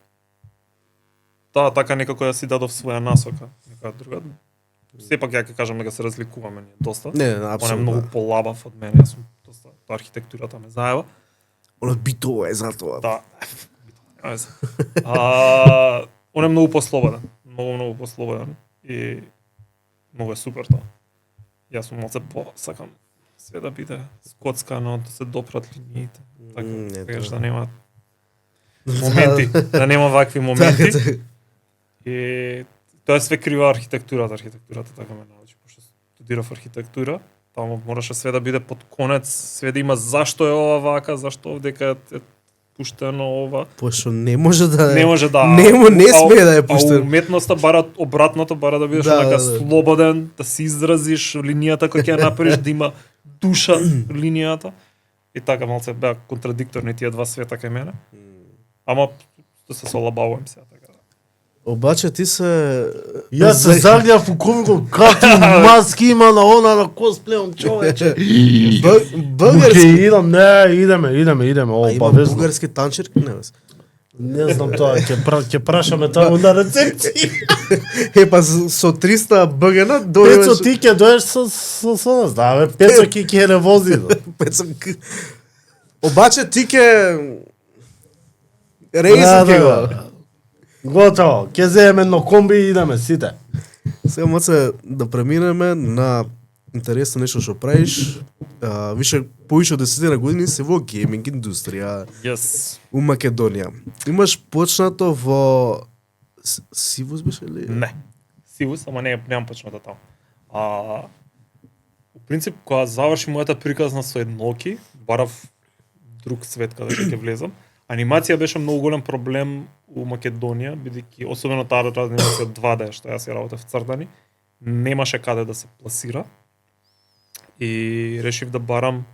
така некако ја си дадов своја насока, нека друга. Сепак ја ќе кажам дека се разликуваме ние доста. Не, Он е апсолутно. многу полабав од мене, јас сум доста архитектурата ме заева. Оно битово е за тоа. Да. Он е многу послободен, многу послободен и многу е супер тоа. Јас сум малце сакам све да биде скоцкано, да се допрат линиите. Така, да нема моменти, да нема вакви моменти. И тоа све крива архитектурата така ме научи, пошто студирав архитектура, таму мораше све да биде под конец, све да има зашто е ова вака, зашто овдека е пуштено ова. Пошто не може да не смее да е пуштено. А уметноста бара обратното, бара да бидеш онака слободен, да се изразиш линијата која ќе ја направиш, да има душа линијата. И така малце беа контрадикторни тие два света кај мене. Ама да се солабавувам сега така. Обаче ти се Јас се загледав у комикот какви маски има на она на косплеон човече. Български. Идам, идеме, Има обавезно. бугарски танчерки, не бе. Не знам тоа, ќе прашаме таму на рецепција. Па со 300 БГН Пецо, ти ќе доеш со нас, да бе, Пецо ќе не вози. Пецо. Обаче ти ќе рейзам ќе го. Готово, ќе земеме едно комби и идеме сите. Сега моце да преминеме на интересно нешто што правиш. Више повише од 10 години се во гейминг индустрија у Македонија. Имаш почнато во Сивус беше ли? Не. Сивус, ама немам почнато таму. У принцип, кога заврши мојата приказна со едноки, барав друг свет каде ќе влезам. Анимација беше многу голем проблем у Македонија, бидејќи особено таа анимација 2D што јас ја работев цртани, немаше каде да се пласира. И решив да барам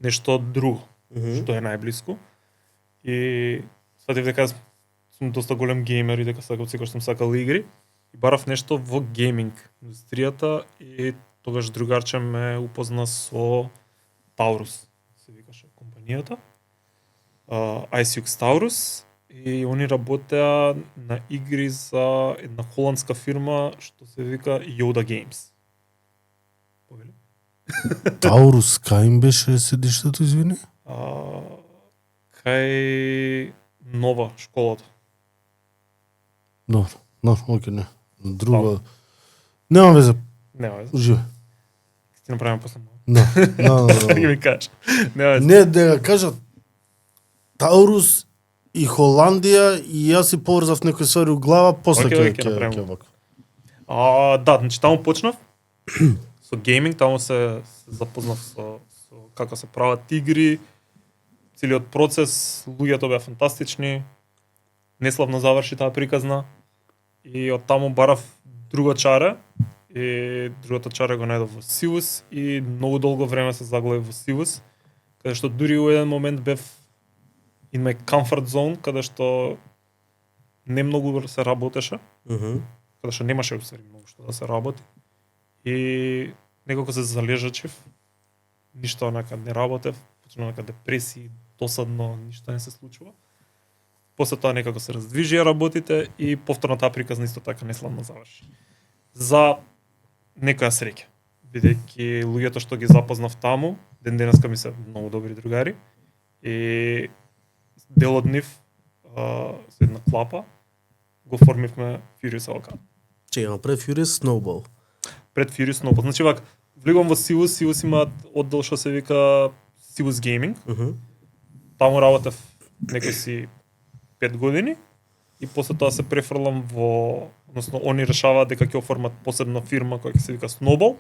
нешто друго, што е најблиску. И сватив дека сум доста голем геймер и дека секогаш сум сакал игри. И барав нешто во гейминг индустријата и тогаш другарче ме упозна со Taurus, се викаше компанијата. ICX Taurus, и они работеа на игри за една холандска фирма што се вика Yoda Games. Повели? Таурус, кај им беше седиштето, извини? Кај Нова школата. Добро, окей, не. Друга... Нема везе, Нема везе. уживе. Ти направиме после малку. Да. Ги ми кажеш. Нема везе. Не, да кажат Таурус и Холандија и јас си поврзав некои ствари у глава, после Океј, ќе направиме. вака. Да, значи таму почнав со гейминг, таму се запознав со како се прават игри, целиот процес, луѓето беа фантастични, неславно заврши таа приказна и од таму барав друго чаре и другото чаре го најдов во Сивус и многу долго време се заглавив во Сивус, каде што дури у еден момент бев in my comfort zone, каде што не многу се работеше, Мгм. каде што немаше усвари многу што да се работи. И некако се залежачив, ништо онака не работев, почнав онака депресии, досадно, ништо не се случува. После тоа некако се раздвижија работите и повторно таа приказна исто така неславно заврши. За некоја среќа, бидејќи луѓето што ги запознав таму, ден денеска ми се многу добри другари и дел од нив со една клапа го формивме Furious Avocado. Чекам, пред Furious Snowball. Пред Furious Snowball. Значи вак, влегувам во Сивус, Сивус имаат оддел што се вика Сивус Gaming. Мгм. Таму работев некои си 5 години и после тоа се префрлам во, односно они решаваат дека ќе оформат посебна фирма која ќе се вика Snowball.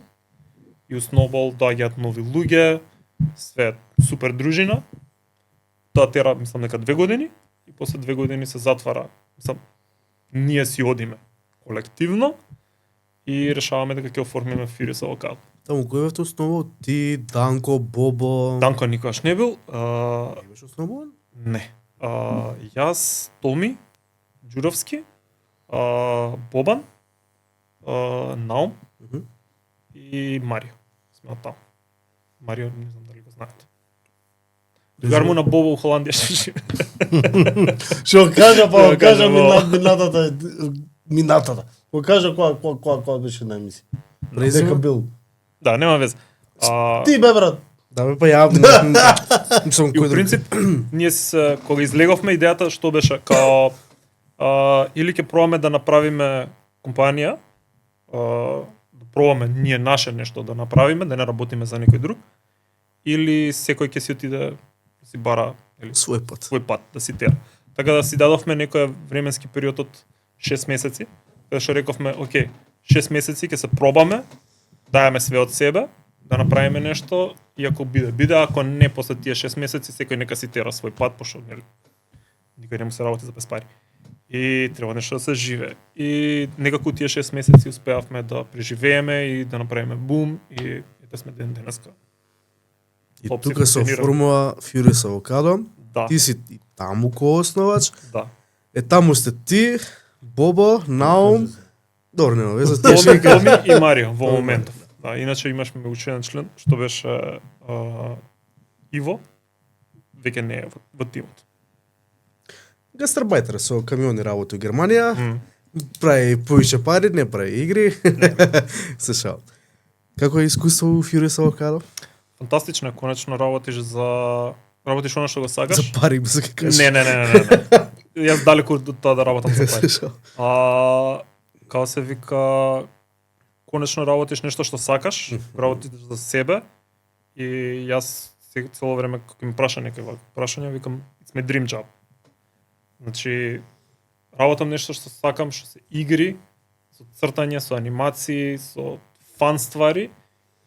И у Snowball доаѓаат нови луѓе, све супер дружина. Тоа тера, мислам, дека 2 години и после 2 години се затвара. Мислам, ние си одиме колективно и решаваме дека ќе оформиме Furious Avocado. Таму кој бевте у Snowball? Ти, Данко, Бобо. Данко никогаш не бил. Не беше у Snowball? Не. Јас, Томи, Ѓуровски, Бобан, Наум Мгм. и Марио. Сме од таму. Марио, не знам дали го знаете. Другар му на Бобо у Холандија што живе. Што кажа, па Што кажа кажа, во. минатата. Го кажа која беше на емисија. Презиме? Дека бил. Да, нема веза. Ти бе брат. Да бе, па ја... Мислам, И кој у принцип, ние се, кога излеговме идејата, што беше, као, или ќе пробаме да направиме компанија, да пробаме ние наше нешто да направиме, да не работиме за некој друг, или секој ќе си отиде да си бара или свој пат. свој пат да си тера. Така да си дадовме некој временски период од 6 месеци, каде што рековме, окей, 6 месеци ќе се пробаме, дајаме све од себе, да направиме нешто и ако биде, ако не после тие 6 месеци секој нека си тера свој пат, пошто нели никој не му се работи за без пари. И треба нешто да се живее. И некако тие 6 месеци успеавме да преживееме и да направиме бум и ете сме ден денеска. И Опција тука се функционира. оформува Furious Avocado. Да, Ти си и таму кој основач. да. Таму сте ти, Бобо, Наум. Добро, нема веза, ти Томи, ще кажа. Томи и Марио во моментов. Да, иначе имашме учен член што беше Иво, веќе не е во тимот. Гастарбајтер со камиони работи у Германија. М. Прави повише пари, не прави игри. Се шал. Како е искуство у Furious Avocado? Фантастично е, конечно работиш работиш она што го сакаш. За пари, би се ке кажеш. Не. Јас далеку од тоа да работам за Се пари. шал. Као се вика, конечно работиш нешто што сакаш, работиш за себе и јас цело време кога ми праша некој вакви прашања, викам it's my dream job. Значи работам нешто што сакам, што се игри, со цртање, со анимации, со фан ствари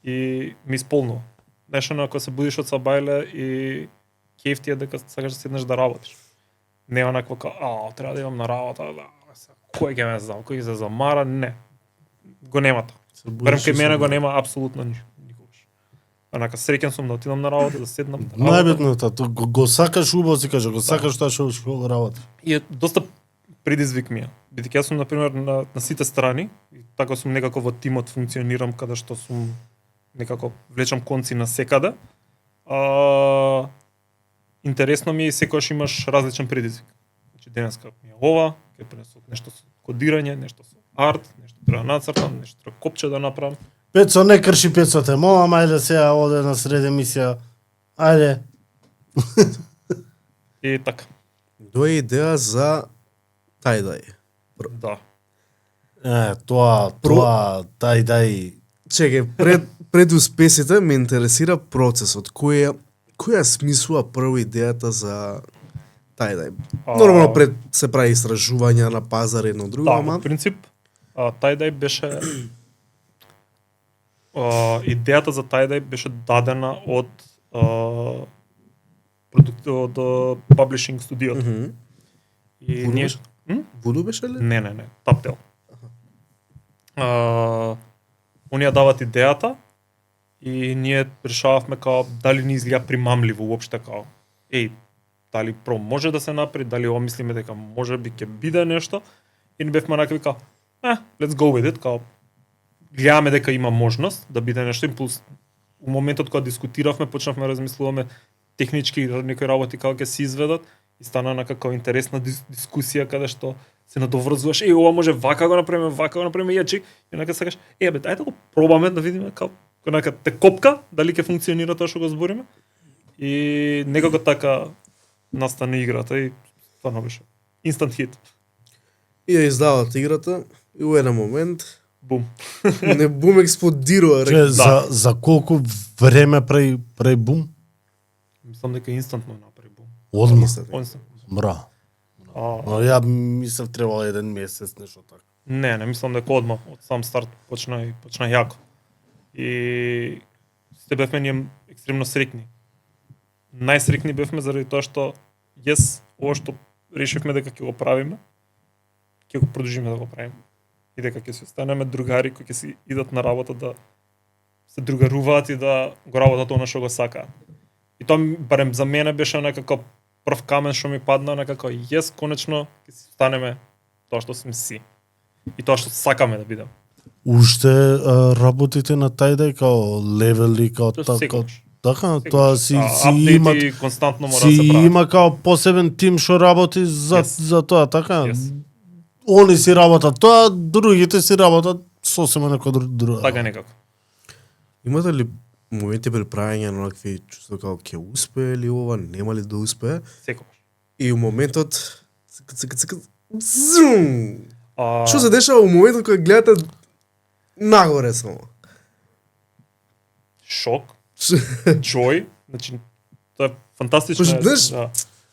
и ми исполнува. Знаеш, ако се будиш од сабајле и кеф ти е дека сакаш да седнеш да работиш. Не онакво као, треба да имам на работа, да, кој ќе ме знам, кој ќе се замара, не. Го нема тоа. Барем кај мене го нема апсолутно никогаш. Онака среќен сум да отидам на работа, да седнам. Да работам. Најбитно е тоа, го сакаш убаво си кажа, го сакаш тоа што работи. И е доста предизвик ми е. Бидејќи јас сум на пример на сите страни и така сум некако во тимот функционирам каде што сум некако влечам конци на секаде. Интересно ми е и секогаш имаш различен предизвик. Значи денеска ми е ова, ќе пренесов нешто со кодирање, нешто со арт, нешто треба нацртам, нешто треба копче да направам. Пецо не крши пецоте, молам, ајде сега оде на сред емисија. Ајде. И така. Доја идеја за тајдај. Да. Тоа, тај. Чекај, пред успесите ме интересира процесот. Која смислува прво идејата за тајдај? Нормално пред се прави истражувања на пазар едно друго, Да, ама во принцип, тајдај беше идејата за тајдај беше дадена од паблишинг студиото. Мгм. И Вуду ние беше? Вуду беше ли? не, Таптел. Они ја дават идејата и ние решававме као дали ни изгледа примамливо уопште као дали може да се направи, дали мислиме дека може би ќе биде нешто, и не бевме накви као, let's go with it, као, гледаме дека има можност да биде нешто, импулс. У моментот кога дискутиравме, почнавме да размислуваме технички некои работи како ќе се изведат, и стана на како интересна дискусија каде што се надоврзуваш, ова може вака го направиме, јачик, и онака сакаш, бе, ајде да го пробаме да видиме како онака те копка, дали ќе функционира тоа што го збориме. И некако така настана играта и стварно беше instant hit. И ја издават играта и у еден момент Бум. не бум експлодирува. Че, за колку време прави бум? Мислам дека инстантно направи бум. Одма. Instant. Бра. Ја мислев требало еден месец, нешто така. Не мислам дека одма од сам старт почна јако. И сте бевме ние екстремно среќни. Најсреќни бевме заради тоа што ова што решивме дека ќе го правиме, ќе го продолжиме да го правиме. И дека ќе се станеме другари кои ќе си идат на работа да се другаруваат и да го работат она што го сакаат. И тоа барем за мене беше некако прв камен што ми падна, некако конечно ќе си станеме тоа што сме си. И тоа што сакаме да бидеме. Уште работите на тајде као левели, као така. Така, тоа си има константно мора да се прави. има као посебен тим што работи за тоа, така. Они си работат тоа, другите си работат сосема некој друг. Така некако. Имате ли моменти при правење на онакви чувства како ќе успее ли ова, нема ли да успее? Секогаш. И у моментот зум. Што се дешава у моментот кога гледате нагоре само? Шок, joy, значи тоа е фантастично.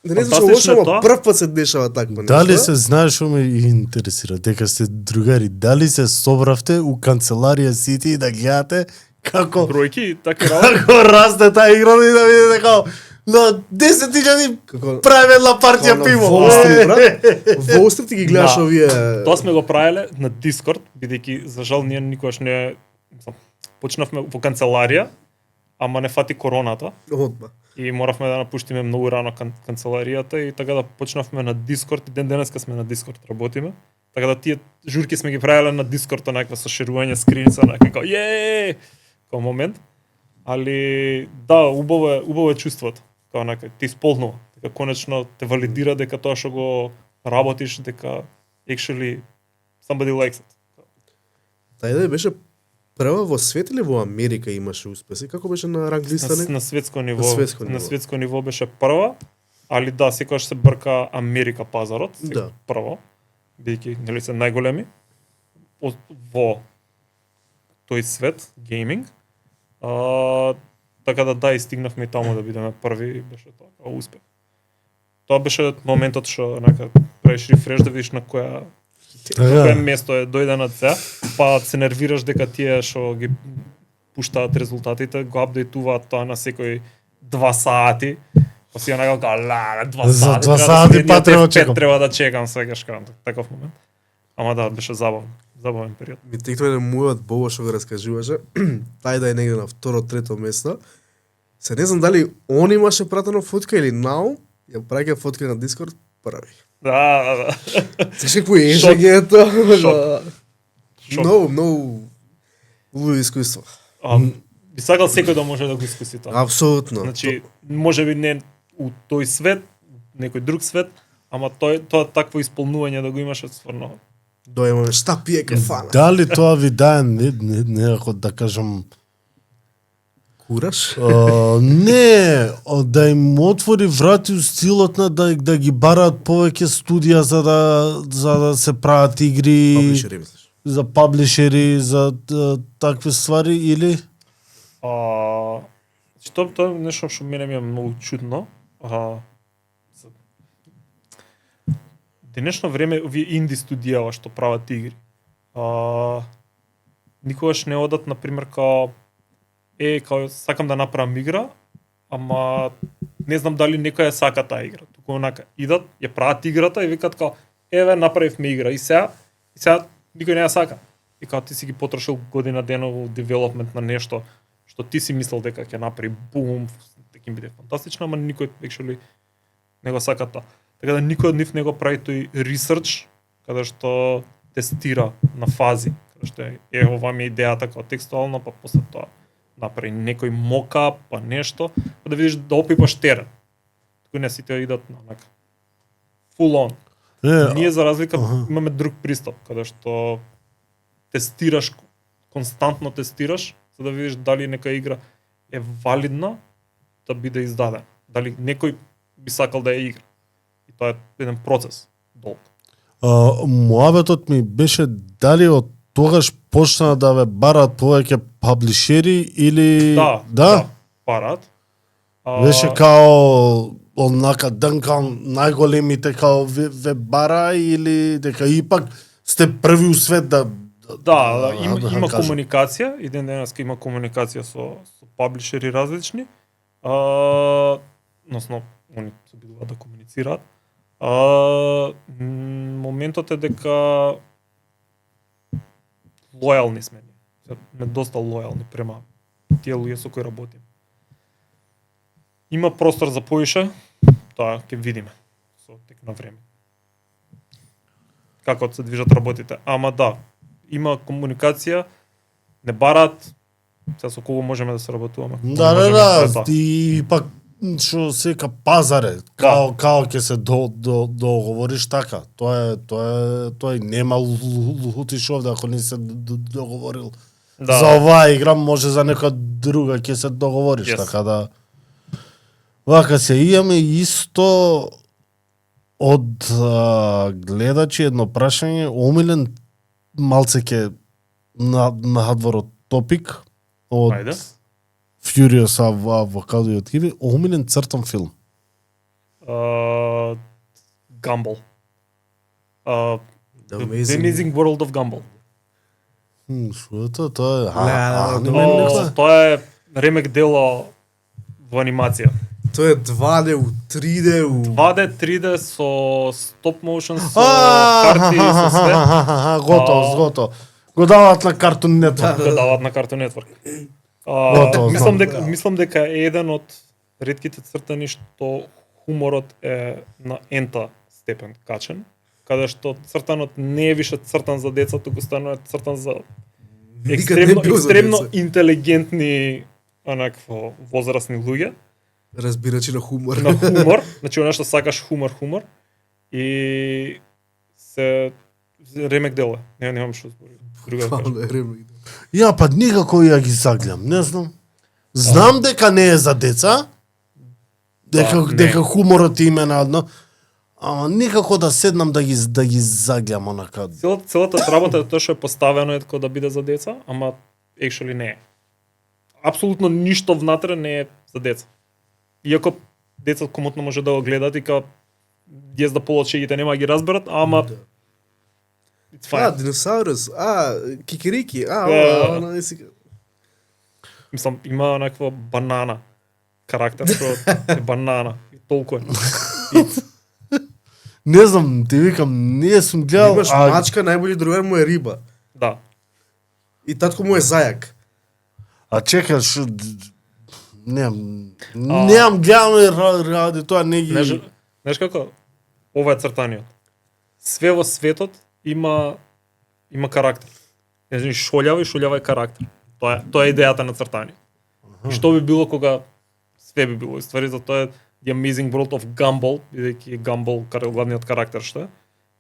Да не знам што лошо, прв пат се дешава такво нешто. Дали се знаеш што ме интересира, дека сте другари, дали се собравте у канцеларија Сити и да гледате како бројки, така работи. како расте таа игра и да видите како на 10.000 правиме една партија пиво. Во Стрит ги гледаш овие. Тоа сме го правеле на Discord, бидејќи за жал ние никогаш не почнавме во канцеларија, ама не фати короната. Одма. И моравме да напуштиме многу рано канцеларијата и така да почнавме на Discord и ден денеска сме на Discord работиме. Така да тие журки сме ги правеле на Discord, онаква со шерување скринца, како како момент. Али да, убаво е чувството. Како онака ти исполнува, дека конечно те валидира дека тоа што го работиш, дека actually somebody likes it. Тај да беше прва во свет или во Америка имаше успеси? Како беше на ранг листа? На светско ниво. На светско ниво беше прва, али да, секогаш се брка Америка пазарот, да. Прво, бидејќи нели се најголеми во тој свет гейминг. Така да и стигнавме и таму да бидеме први, беше тоа како успех. Тоа беше моментот што онака правиш рефреш да видиш на која место е дојдена цеа, па се нервираш дека тие што ги пуштаат резултатите го апдейтуваат тоа на секој 2 сати. Па си онака 2 сати. За 2 сати па треба да чекам секогаш таков момент. Ама да, беше забавен период. Ми текнува на мојот Бобо што го раскажуваше, тај да е негде на второ, трето место. Се не знам дали он имаше пратено фотка или Нау, ја праќа фотка на Discord први. Да. Слушай, какво е тоа? Много луѓе искуство. Би сакал секој да може да го искуси тоа. Апсолутно. Значи, може би не у тој свет, некој друг свет, ама тоа такво исполнување да го имаше стварно. Дојмаме шта пие кафана. Дали тоа ви дае некако да кажам кураж? Не, да им отвори врати у стилот на да ги бараат повеќе студија за да се прават игри. Паблишери, мислиш? За паблишери, за такви ствари или? Тоа е нешто што мене ми е многу чудно. Денешно време овие инди студија што прават игри, никогаш не одат, например, као сакам да направам игра, ама не знам дали некој ја сака таа игра. Туку онака идат, ја прават играта и викат као направивме игра и сега никој не ја сака. И као ти си ги потрошил година дена во девелопмент на нешто што ти си мислел дека ќе направи бум, дека им биде фантастично, ама никој actually него сакаат тоа. Така да никој од нив не го прави тој ресерч каде што тестира на фази, каде што ова ми е идејата како текстуално, па после тоа направи некој мокап, па нешто, па да видиш да опипаш терен. Туку не сите идат на онака full on. Ние за разлика имаме друг пристап, каде што тестираш, константно тестираш, за да видиш дали нека игра е валидна да биде издадена. Дали некој би сакал да ја игра. И тоа е еден процес, долг. Муабетот ми беше дали од тогаш почна да ве барат повеќе паблишери или Да, барат. Беше као онака днкам најголемите као ве бара или дека ипак сте први у свет да има комуникација, и ден денеска има комуникација со паблишери различни. Односно, они се обидуваат да комуницираат. Моментот е дека лојални сме. Сме доста лојални према тие луѓе со кои работиме. Има простор за поише, тоа ќе видиме со тек на време. Како се движат работите. Ама да, има комуникација, не барат, сега со кого можеме да се работуваме. Да, и пак што сека пазаре, као ќе се договориш така. Тоа е нема лутиш овде ако не се договорил. За оваа игра може за нека друга ќе се договориш, така да. Вака се имаме исто од гледачи едно прашање, омилен малце ќе надвор од топик од Furious Avocado и од Киви, омилен цртан филм. Gumball. The Amazing World of Gumball. Што е тоа? Тоа е ремек дело во анимација. Тоа е 2D у 3D у 2D, 3D со стоп моушен, со карти, со све. Готово. Го даваат на Cartoon Network. Го даваат на Cartoon Network. Мислам дека е еден од ретките цртани што хуморот е на ента степен качен, каде што цртанот не е више цртан за деца, туку станува цртан за екстремно интелигентни онакво возрастни луѓе. Разбирачи на хумор. На хумор, значи она што сакаш хумор и се ремек дело. Немам што збори. Ја па никако ја ги загледам, не знам. Знам дека не е за деца, дека хуморот име на одно, ама никако да седнам да ги загледам онака. Целата работа е тоа што е поставено е како да биде за деца, ама actually не е. Апсолутно ништо внатре не е за деца. Иако деца комотно може да го гледат и као јас да полочегите нема да ги разберат, ама диносаурус, кикирики, мислам, има онаква банана карактер, што е банана, и толку е. Не знам, ти викам, не сум гледал. Имаш мачка, најболи другар му е риба. Да. И татко му е зајак. Чекаш, немам гледано ради тоа, не ги... Знаеш како? Ова е цртаниот. Све во светот има карактер. Значи шолјава е карактер. Тоа е идејата на цртање. Што би било кога све би било? Ствари за тоа е The Amazing World of Gumball, бидејќи Gumball главниот карактер што е,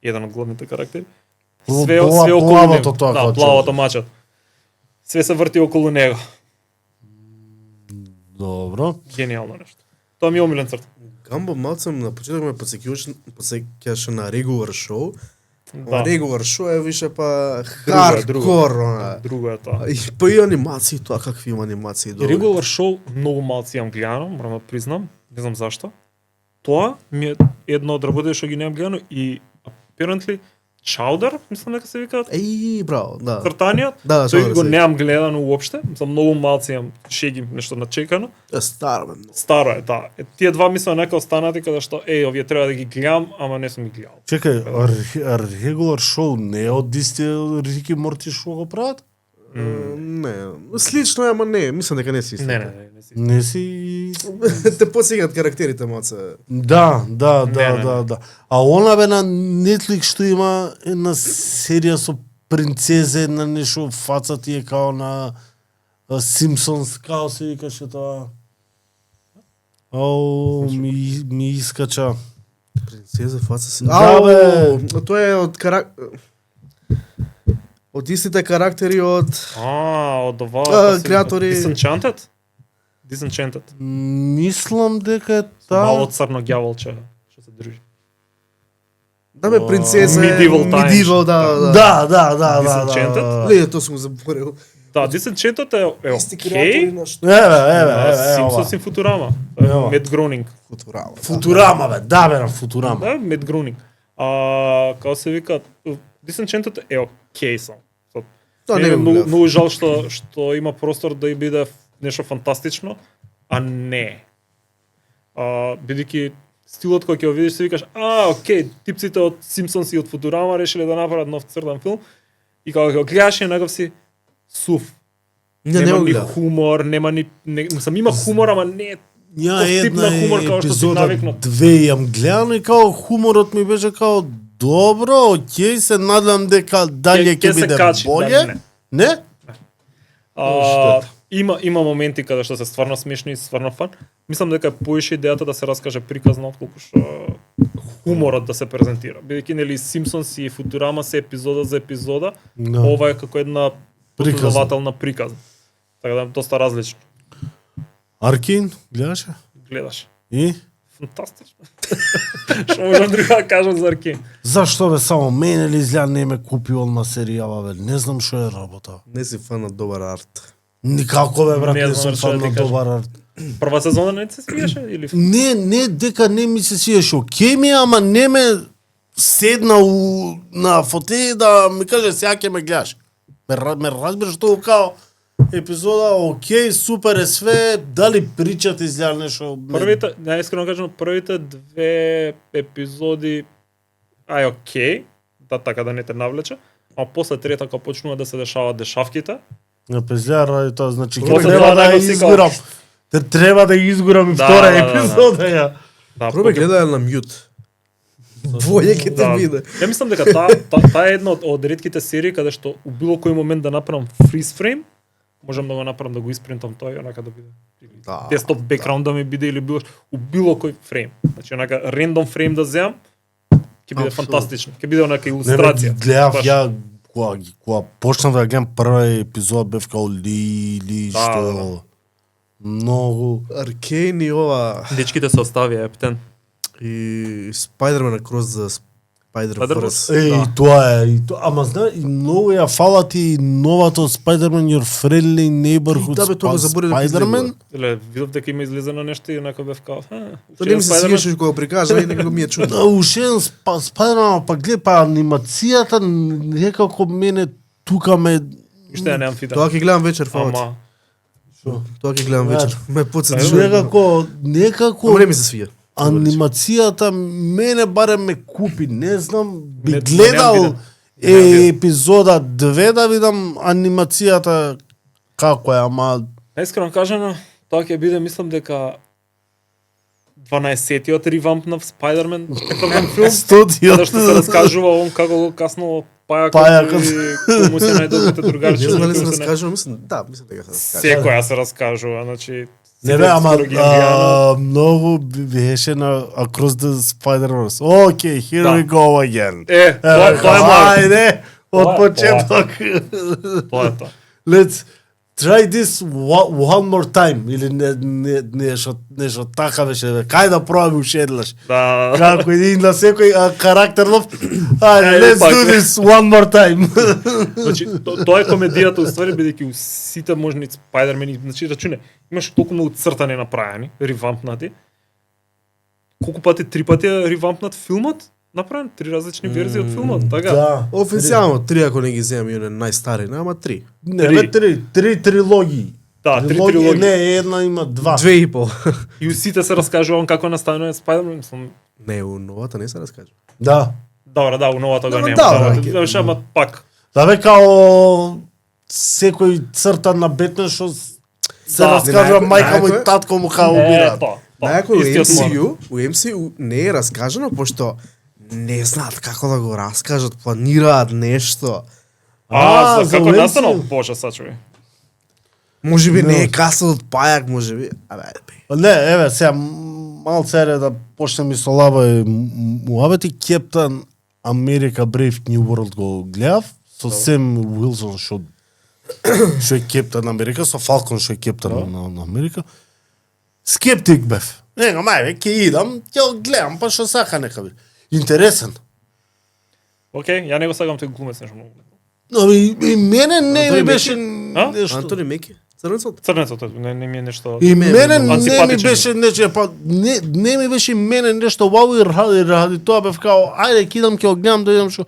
еден од главните карактери. Све околу него. Да, плавото мачат. Све се врти околу него. Добро. Гениално нешто. Тоа ми е омилен црт. Gumball малце на почеток ме подсеќаше на Regular Show. Да. Regular Show е више па хардкор. Друго е тоа. И па и анимации, тоа какви има анимации добри. Regular Show многу малци имам гледано, морам да признам, не знам зашто. Тоа ми е едно од работите што ги немам гледано и apparently Chowder, мислам дека се викаат. Браво, да. Цртаниот, да, тој го немам гледано уопште, за многу малци имам шеги нешто начекано. Старо е. Старо е, да. Тие два мислам нека останати каде што овие треба да ги гледам, ама не сум ги гледал. Чекај, Regular Show не е од истите Рики Морти што го прават? Не, слично е, ама не, мислам дека не си исто. Не си. Не си... Те посегаат карактерите маца. Да. Не. А она бе на Netflix што има една серија со принцезе, една нешто фаца ти е као на Симпсонс, као се викаше тоа. Ау, ми искача. Принцеза фаца си. Да, бе. Тоа е од од истите карактери од Од ова... креатори. Disenchanted. Мислам дека е Мало таа. црно ѓаволче што се дружи. Да бе принцеза. Medieval times. Medieval, да. Да. Disenchanted? Ле, тоа сум го заборил. Да, Disenchanted е Исти креатори окей. на што. Еве. Симпсонс и Футурама. Ева. Мед Гронинг. Футурама. Футурама бе, да бе на Футурама. Да, Мед Гронинг. Како се вика, Disenchanted е окей сам. Тоа Не не е го многу, гледав. многу жал што има простор да и биде нешто фантастично, а не. Бидејќи стилот кој ќе го видиш, се викаш, окей, типците од Симпсонс и од Футурама решиле да направат нов цртан филм, и кога го гледаш е некој си сув. Не Нема го ни гледав. хумор, нема ни... Мислам, има хумор, ама не е Ја тов тип на хумор како што си епизода навикнат. две јам гледано и као хуморот ми беше као добро, окей, се надам дека дале ќе се биде качи, боле. да, Не? Има моменти каде што се стварно смешни и стварно фан. Мислам дека е поише идејата да се раскаже приказно отколку што хуморот да се презентира. Бидејќи нели Симпсонс и Футурама се епизода за епизода, Да. ова е како една Приказна. последователна приказна. Така да е доста различно. Аркейн, гледаше? Гледаш. И? Фантастично. Што можам друго да кажам за Аркейн? Зашто бе само мене ли изгледа не ме купи одма серијава бе? Не знам што е работа. Не си фан на добар арт. Никако бе брат, Не не знам сум што фан да ти на кажам. добар арт. Прва сезона не ти се свиеше или Не, дека не ми се свиеше. Окей ми, ама не ме седна на фотеј да ми каже сега ќе ме гледаш. Ме разбираш тоа као епизода, окей, супер е све, дали причат изгледа нешто. првите, најискрено кажано, првите две епизоди окей, да така да не те навлече, а после трета кога почнува да се дешаваат дешавките, На пезлjar ради тоа, значи ќе После треба тоа да ја некој си као- изгурам. Треба да ја изгурам и Да, втора да, епизода ја. да, Пробај гледај на мют. Боје ќе те биде. Ја мислам дека таа е една од ретките серии каде што у било кој момент да направам freeze frame, можам да го направам да го испринтам тоа и онака да биде. Да. Desktop background да ми биде или у било кој фрейм. Значи онака рандом фрейм да земам, ќе биде Апсолутно. фантастично. Ќе биде онака Не бе, илустрација. гледав Баш. ја кога почнав да гледам први епизод бев као ли Да, што да. многу Аркейн и ова Дечките се оставија ептен. и Spider-Man Across the Spider-Verse. Spider-Verse. и тоа е, ама знае, и многу ја фалат и новото Spider-Man Your Friendly Neighborhood Да, бе, тоа го заборив да Spider-Man. Ле, видов дека има излезено нешто и онака бев као, Тоа не ми се свиеше кога го прикажа и некако ми е чудно. Да, уште еден Spider-Man, па гледа, па анимацијата некако мене тука ме... Уште ја немам фита. Тоа ќе гледам вечер, фала ти. Ама Тоа ќе гледам вечер. Ме подсети. Некако Ама не ми се свија. анимацијата мене барем ме купи, не знам, би Не, гледал немам виден. епизода 2 да видам анимацијата како е, ама најскрено кажано, тоа ќе биде, мислам дека 12-тиот ревамп на Spider-Man четвртен филм. студиото. Зашто се раскажува он како го каснало пајакот Пајакот. и кој му се најдобрите другарче. Не знам дали се кои се раскажува, мислам, да, мислам дека се раскажува. Секоја се раскажува, значи Не бе, ама скоро ги гледам. многу беше на Across the Spider-Verse. Okay, here Да. we go again. Тоа е моја. Ајде, од Тоа е, почеток. Тоа е тоа. Let's try this one more time. Или нешто така беше. Бе. Кај да пробаме уште еднаш. Да. Како един на секој карактер нов. Ајде, Ајде, let's пак. do this one more time. Значи тоа е комедијата уствари бидејќи у сите можни Спајдермени, значи рачуне, имаш толку многу цртани направени, ревампнати. Колку пати, 3 пати е ревампнат филмот? Направен 3 различни верзии од филмот, така? Да. Официјално 3 ако не ги земам и оне најстари, ама 3. Не, бе, три трилогии. Да, 3 трилогии. Не, една има два. 2,5. И у сите се раскажува он како настанува Спајдермен, мислам. Не, у новата не се раскажува. Да. Добро, да, у новата го Ама нема. да, Да, бе. ама пак. Да бе, као секој црта на Бетмен што се Да, раскажува некој- мајка му и некој- татко му као убираат. Најако у Истиот мор. MCU не е раскажано, пошто не знаат како да го раскажат, планираат нешто. А, за за како UMCU? настанал? Боже, сачувај. Може би не е Не. каса од пајак, може би. Абе, ајде. Не, еве, сега малце е да почнем и со лаба и муабети. Кептан Америка Brave New World го гледав со Сем Уилсон што е Кептан Америка, со Фалкон што е Кептан на Америка. Скептик бев. Него, мајве, ќе идам, ќе го гледам, па што сака нека биде. Интересен. Океј, ја не го сакам тој глумец нешто многу. Но и мене не Антони ми беше А? нешто. Антони Меки, Црнецот. Црнецот не ми е нешто. И мене не ми Антипатичен. беше нече, па не ми беше мене нешто вау и ради тоа бев као ајде ќе идам ќе го гледам да идам што.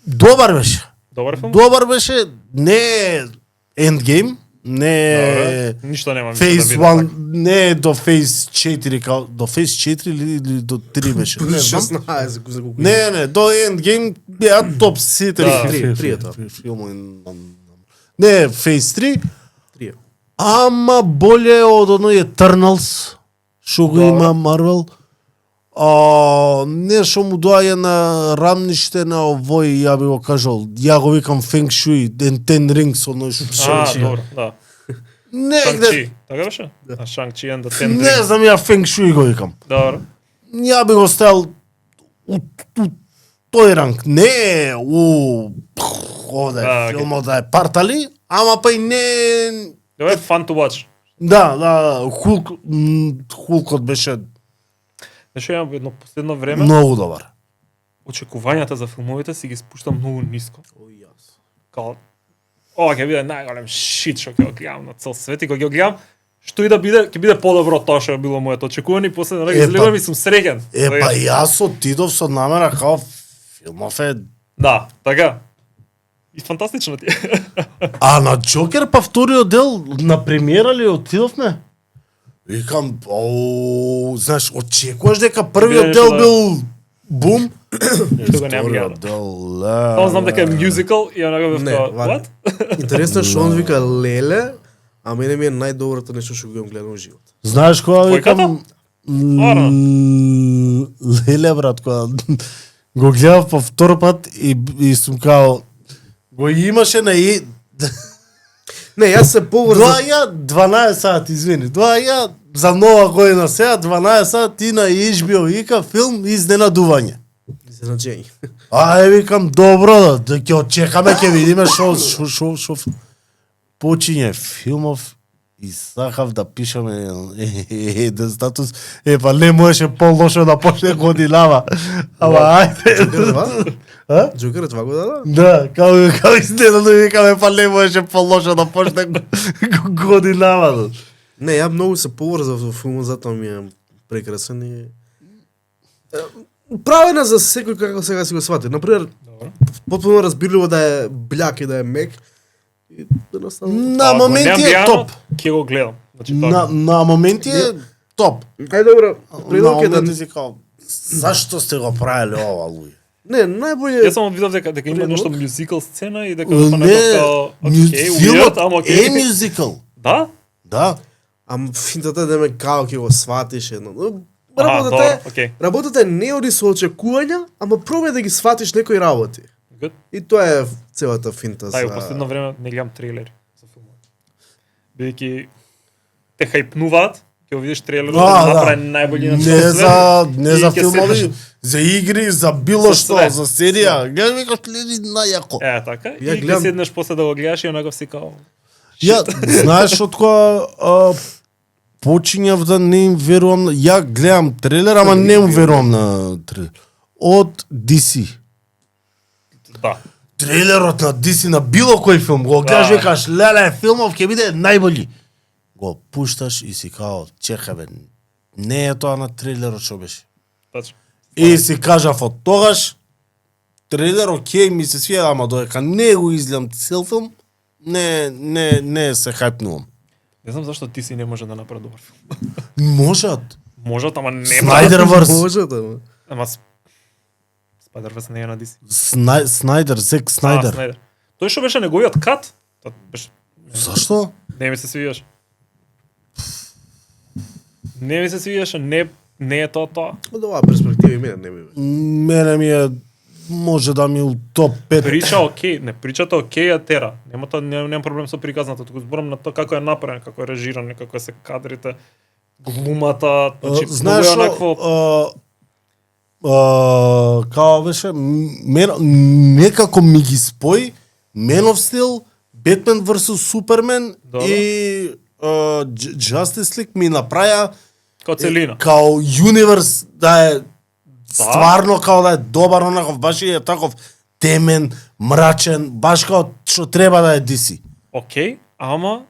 Добар беше. Добар филм? Добар беше, не Endgame, не Добре. Ништо нема. Phase 1, не до Phase 4, као до Phase 4 или до 3 беше. Не знам. 16 за колку. Не, до Endgame беа топ сите Да, три е тоа. филми. Не, Phase 3, 3. ама боле од оној Eternals, што го Добро. има Marvel. Нешто му доаѓа на рамниште на овој, ја би го кажал, ја го викам Feng Shui, Ten Rings, оној што Добро, да. негде, Шанг-Чи, така беше? А Шанг-Чи and the Ten не Rings. знам, ја Feng Shui го викам. Добро. Ја би го ставил у тој ранг, не у овде А, окей. филмот да е партали, ама па и не Добро, fun to watch. да, Hulkот беше Нешто имам едно последно време, многу добар. очекувањата за филмовите си ги спуштам многу ниско. Ој јас. Као, ова ќе биде најголем шит што ќе го гледам на цел свет и кога ќе го гледам, што и да биде, ќе биде подобро од тоа што е било моето очекување и после на Е, ги па- излегувам и сум среќен. Па јас отидов со намера као филмов е. Да, така. И фантастично ти е. А на Джокер па вториот дел на премиера ли отидовме? Викам, знаеш, очекуваш дека првиот Биле дел нешто да- бил бум? Тоа немам гледано. Вториот дел, Само знам дека е мюзикл и онака бев Не, тоа, вака. what? Интересно е што он вика леле, а мене ми е најдоброто нешто што го имам гледано во живот. Знаеш кога викам? Ара. Леле, брат, кога го гледав по втор пат и сум као, го имаше на и... Не, јас се поврзав. Доаѓа 12 сати, извини. Доаѓа за нова година сега 12 сати на HBO вика филм Изненадување. Изненаđење. Викам добро да ќе очекаме ќе видиме што почиње филмов и сакав да пишеме еден статус. Па не можеше по-лошо да почне годинава. Ама ајде. Джокер това? А? Джокер това го дада? Да, као изненадно викаме, па не можеше по-лошо да почне годинава. Не, ја многу се поврзав во филмот, затоа ми е прекрасен и правена за секој како сега си го свати. Например, Добро. потpuno разбирливо да е бљак и да е мек. И едноставно. На Ако моменти немам е гледано, топ. Ќе го гледам. Значи На моменти е топ. Ај добро, предок е да моменти си као, зашто сте го правеле ова, луѓе? не, најбоље Јас само видов дека има Предлог? нешто мюзикл сцена и дека Не, некако окей, филмот weird, ама е окей. мюзикл. Да? Да. ама финтата е да ме као ќе го сватиш едно. Работата добро, е окей. работата не оди со очекувања, ама пробај да ги сватиш некои работи. Good. И тоа е целата финта Тај, за... во последно време не гледам трейлери за филмот. Бидејќи те хајпнуваат, ќе го видиш трейлерот да направи најбољи на Не целиот за свет. не и за ќе филмови, седнеш- за игри, за било За што, све. за серија. Гледай викаш леди најако. Така. Ја И ќе гледам- седнеш после да го гледаш и онаков си као Ја знаеш од кога почињав да не им верувам, ја гледам трейлер, ама не им верувам на трейлер. Од DC. да. Трейлерот на DC на било кој филм го гледаш Да. викаш леле филмов ќе биде најбољи. Го пушташ и си као чекај бе, не е тоа на трейлерот што беше. Тачно. И си кажав од тогаш трейлер окей ми се свија, ама додека не го изгледам цел филм, не се хајпнувам. Не знам зашто ти си не може да направи добар филм. Можат. Можат, ама не Снайдерверс. Може да. Ама Spider-Verse не е на DC. Снайдер, Зек Снайдер. Снайдер. Тој што беше неговиот кат, Тоа беше Зашто? не ми се свиѓаше. Не ми се свиѓаше, не е тоа. Од оваа перспектива и мене не ми беше. Мене ми е може да ми у топ 5. Прича окей, не причата окей ја тера. Нема проблем со приказната, туку зборам на тоа како е направен, како е режиран, како се кадрите, глумата, значи Знаеш многу е онакво као беше некако ми ги спои Man of Steel, Batman vs Superman Добро. и Justice League ми направија како целина. као юниверс да е стварно као да е добар онаков, баш и е таков темен, мрачен, баш као што треба да е DC. Окей, ама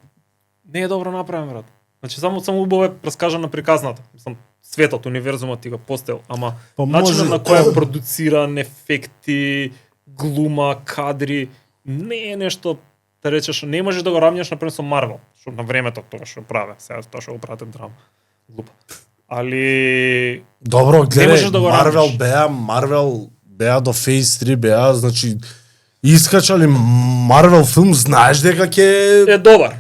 не е добро направен, брат. Значи само убаво е раскажана приказната. Мислам, светот, универзумот ти го постел, ама Па начинот може- на кој е продуциран, ефекти, глума, кадри, не е нешто да речеш, не можеш да го равниш например со Марвел, што на времето тоа што праве, сега тоа што го прават драма. Глупо. Али Добро, гледај, можеш да го равниш. Марвел беа до Phase 3 беа, значи искачали Марвел филм, знаеш дека ќе е добар.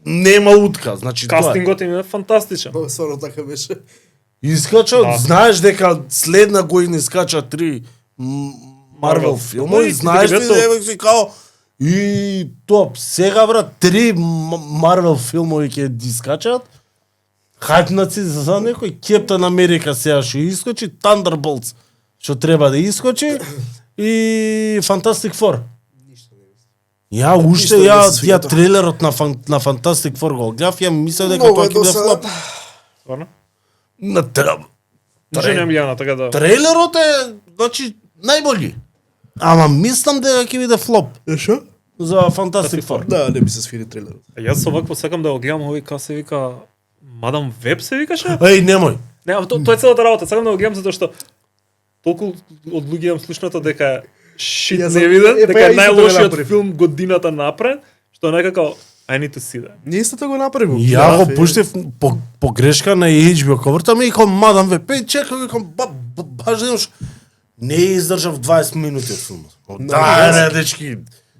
нема утка, значи тоа е. Кастингот им е фантастичен. Стварно така беше. Искача, Да. знаеш дека следна година искача 3 Марвел Марвел филма и и знаеш ти ли ги бе дека си као и топ. Сега брат 3 Марвел филмови ќе ги искачат. Хајпнаци за некој Кептен Америка сега што искочи, Thunderbolts што треба да искочи и Fantastic Four. Ја уште Ништо не ја се свига тоа. трейлерот на Fantastic Four го гледав, ја мислев дека Многу тоа е ќе биде досадно. флоп. Стварно? На треба. Ништо немам гледано, така да. Трейлерот е, значи, најбољи. Ама мислам дека ќе биде флоп Шо? за Fantastic Four. Да, не би се свири трейлерот. Јас овакво сакам да го гледам овој како се вика Мадам Веб се викаше? Еј, немој. Не, ама тоа е целата работа. Сакам да го гледам затоа што толку од луѓе имам слушнато дека шит Јас не виден, па дека ја е исто тоа најлошиот направив. филм годината напред, што некако I need to see that. Ние истото го направи. Ја го пуштив по грешка на HBO ковртама и викам мадам ве, пеј чекај, викам баш да имаш. Не издржав 20 минути од филмот. Дај бе, дечки.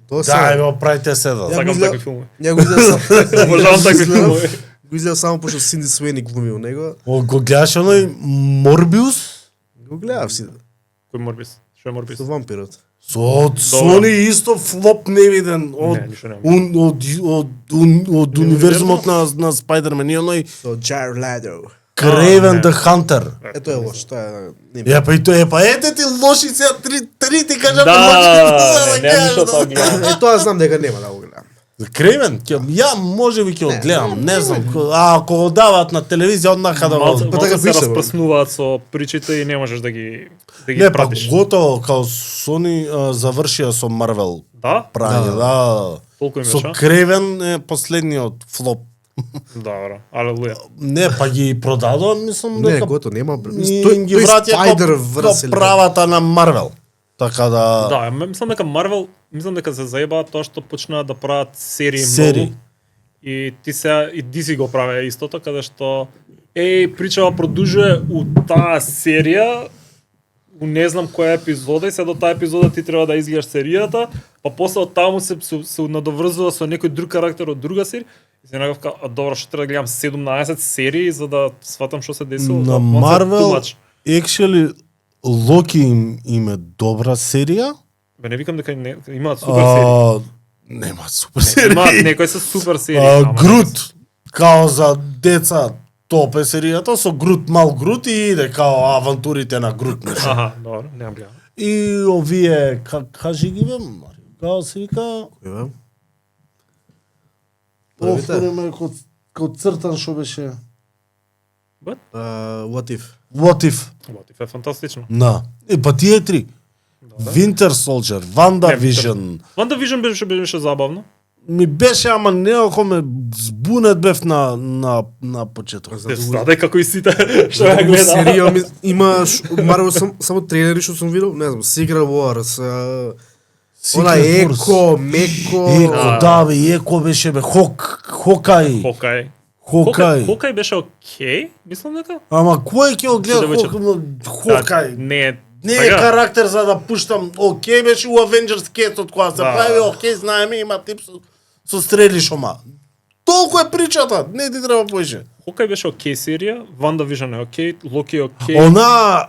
Тоа Дај се. бе, оправите се да. Ја Сакам го изгледам- такви филмови. Ја го изгледам. Обожавам такви филмови. Го изгледам само пошто Синди Суени глуми во него. О, го гледаш оној Морбиус? Го гледав си Кој Морбис? Што е Морбис? со вампирот. Со Сони исто флоп невиден од Не, ништо нема. од универзумот на Спајдермен и оној Со Jared Leto. Craven не. the Hunter. Ето е лош, тоа е не. Ја па и тоа е, па ете ти лоши сега три ти кажам Да, лоши. не, ништо тоа гледам. Е тоа знам дека нема да го гледам. Кремен, ја може би ќе го гледам, не знам. Ако го дават на телевизија однака да Малце го. Па така малце се пише, бе. распрснуваат со причите и не можеш да ги Не, па пратиш. готово као Сони завршија со Марвел Да? прање, да. Толку Со имаше. Кревен е последниот флоп. Добро. Алелуја. Не, па ги продадоа, мислам Не, дека гото нема. и Тој ги вратија Spider ко врс правата на Марвел. Така да Да, мислам дека Марвел, мислам дека се заебаат тоа што почнаа да прават серии Серии. многу. И ти сега и DC го праве истото каде што причава продужува у таа серија у не знам која епизода и се до таа епизода ти треба да изгледаш серијата, па после од таму се надоврзува со некој друг карактер од друга серија. И се некако, добро, што треба да гледам 17 серии за да сватам што се десило. на Тоа малце Марвел too much. actually Локи им е добра серија. Бе, не викам дека имаат супер серии. Нема супер серија. Имаат некои се супер серии. ама не Грут, као за деца, топ е серијата, со Грут, мал Грут и иде као авантурите на Грут. нешто. Аха, добро, немам гледам. И овие, кажи ги бе, Марио, као се вика, Првите? офреме код цртан шо беше, What if? What If, What If е фантастично. на, па тие три, Winter Soldier, WandaVision, WandaVision беше забавно. ми беше, ама неако ме збунет бев на почеток. Знаде како и сите што ја Многу гледа. серија има Марвел само трейлери што сум видел, не знам, Secret Wars, она Secret Wars. Еко, Меко, Еко, да бе, Еко беше бе, Хокај, Хокај. Хокај. Хокај беше окей, мислам дека. Ама кој ќе го гледа Девојчето. Хокај? Не, Не е така. карактер за да пуштам. Окей беше у Avengers кетот која се Да. прави, окей знаеме има тип со стрелиш ома. Толку е причата, не ти треба поише. Хокај беше окей серија, Ванда Вижн е окей, Локи е окей. Она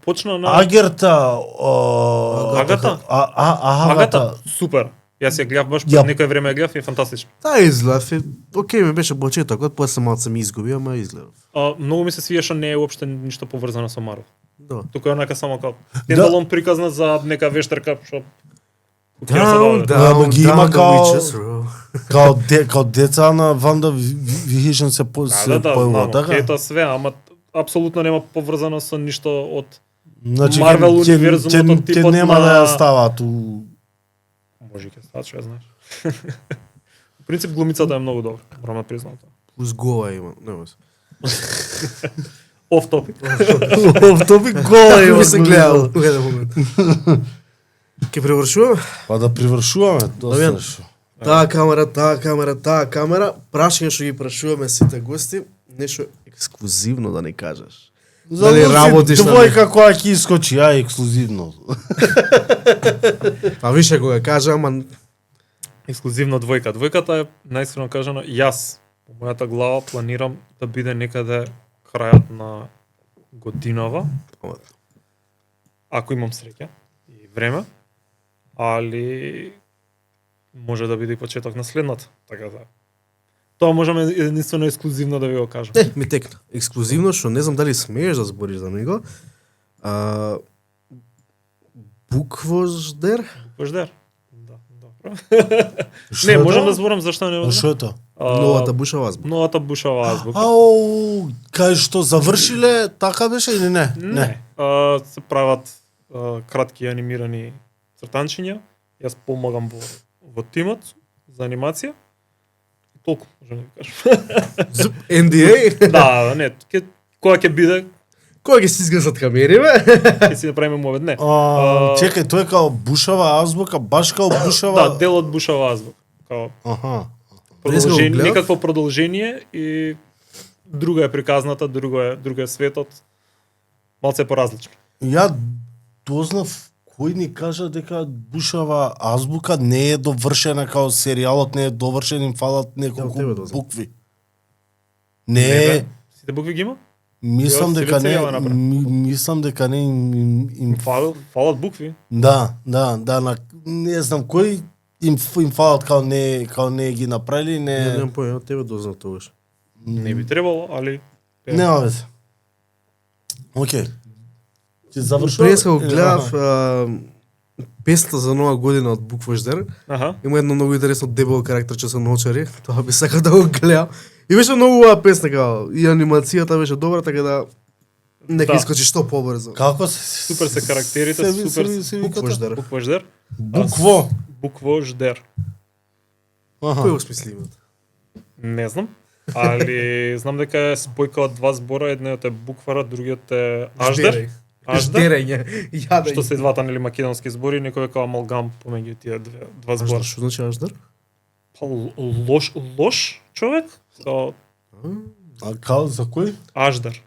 Почна на Агерта, Агата? Агата. Агата, супер. Јас ја гледав баш Ја. пред некој време ја гледав и е фантастично. Таа изгледав, окей, ме беше почетокот, после малце ми изгуби, ама изгледав. Многу ми се свија што не е уопште ништо поврзано со Марвел. Да. Тука е онака само као стендалон приказна за нека вештерка што Down, Да, ги има the као- witches row. Као деца на Ванда Вижн се појува, така? Ето све, ама апсолутно нема поврзано со ништо од Значи, Марвел ќе- универзумот од ќе типот нема на- да ја стават у... може ќе става, што ја знаеш. Во принцип глумицата е многу добра, морам да признам тоа. Плюс гола има, нема се. Оф топик. То би гола Како има. би се гледал у еден момент. Ке превршуваме? Па да привршуваме, Дамјан. доста што. Таа камера, прашање што ги прашуваме сите гости, нешто ексклузивно да не кажеш. Дали работиш на двојка која ќе искочи, ексклузивно. А више кога кажа, ама Ексклузивно двојка. Двојката е најискрено кажано, јас по мојата глава планирам да биде некаде крајот на годинава, ако имам среќа и време, али може да биде и почеток на следната, така да. Тоа можеме единствено ексклузивно да ви го кажам. ми текна. Ексклузивно што не знам дали смееш да збориш за него. Буквождер? Бождер. Да, добро. Што Не, е можам тоа? да зборам зашто не А можам. што е тоа? Новата бушава азбука. Новата бушава азбука. Ау, кај што завршиле, така беше или не? Не. Се прават кратки анимирани цртанчиња. Јас помагам во тимот за анимација. Толку, можам да ви кажам. NDA? Да, не, кога ќе биде, Кога ќе се изгасат камериве? ќе си направиме мовет, не. Чекај, тој е као бушава азбука, баш као бушава... Да, дел од бушава азбука. Као Аха. продолжение, гледав? некакво продолжение и друга е приказната, друга е светот. Малце поразлично. Ја дознав кој ни кажа дека бушава азбука не е довршена као серијалот, не е довршен, им фалат тебе неколку дознав. букви. Не е, Сите букви ги има? мислам Јас дека себе не, сега направи. мислам дека не им Фалат букви. да, не знам кој им фалат као не ги направили, Не не немам појма, тебе дознав тогаш. Не би требало, али нема везе. Океј. Ќе завршувам. Преска го гледав песната за нова година од Буквождер. аха. Има едно многу интересно дебело карактерче со ночари, тоа би сакал да го гледам. И беше многу убава песна као, и анимацијата беше добра, така да нека Да. искочи што побрзо. Како се Супер се карактерите, супер се викате? Буквождер. Буквождер. Букво. Буквождер. Кој Аха. го смисли името? Не знам. Али знам дека е спојка од два збора, едниот е буквара, другиот е аждер. Аждер. Ждерење. Јаде. Што се двата нели македонски збори, некој е као амалгам помеѓу тие два збора. Што значи аждер? Па лош човек? Као А као за кој? аждер.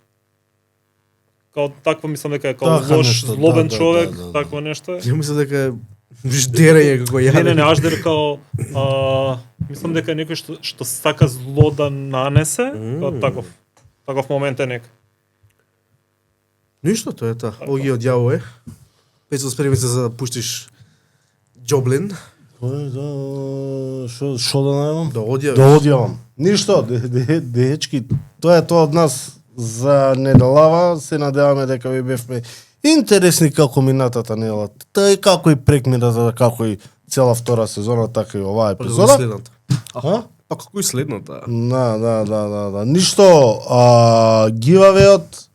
Као такво мислам дека е као Така лош, нешто, злобен да, човек, да. такво нешто е. Ја мислам дека е ждерење како јаде. Не, аждер као мислам дека е некој што сака зло да нанесе, као таков момент е некој. Ништо, тоа е таа. Оги од јаво е. Пецо спреми се за да пуштиш Джоблин. Кој да шо да најмам? Да одјавиш. Да одјавам. Ништо, дечки, тоа е тоа од нас за неделава. Се надеваме дека ви бевме интересни како минатата недела. Тоа е како и прекмината, како и цела втора сезона, така и оваа Па како и епизода. следната. А? Па како и следната. Да. Ништо, гивавеот,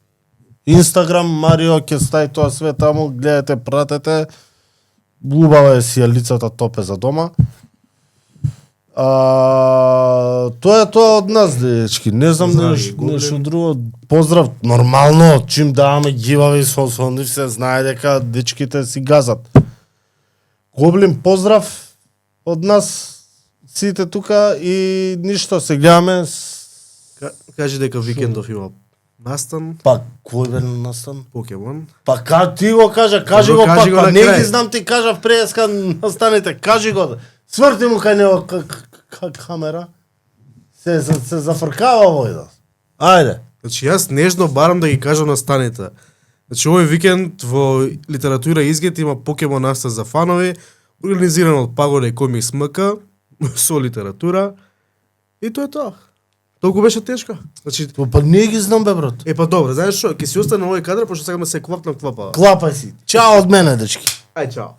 Инстаграм, Марио ќе стави тоа све таму, гледате, пратете. Убава е сијалицата топе за дома. Тоа е тоа од нас, дечки. Не знам Здрави, Голден. нешто друго. Поздрав, нормално, чим даваме гивави со нив се знае дека дечките си газат. Гоблин, поздрав од нас сите тука и ништо, се гледаме. Кажи дека викендов има настан, Па, кој бе настан? Покемон. Па ти го кажа, кажи Го го кажи пак, го па на не крај. ги знам ти кажав преска настанете, кажи го. Цврти му кај него камера. Се зафркава овој да. Ајде. Значи јас нежно барам да ги кажам на станите. Значи овој викенд во литература изгет има покемон настав за фанови, организиран од Пагода и Комикс МК со литература. И тоа е тоа. Толку беше тешко. Значи Па не ги знам бе брат. па добро, знаеш што, ќе си остане овој кадар пошто сакам да се квапнам квапа. Клапај си. Чао од мене дечки. Ај чао.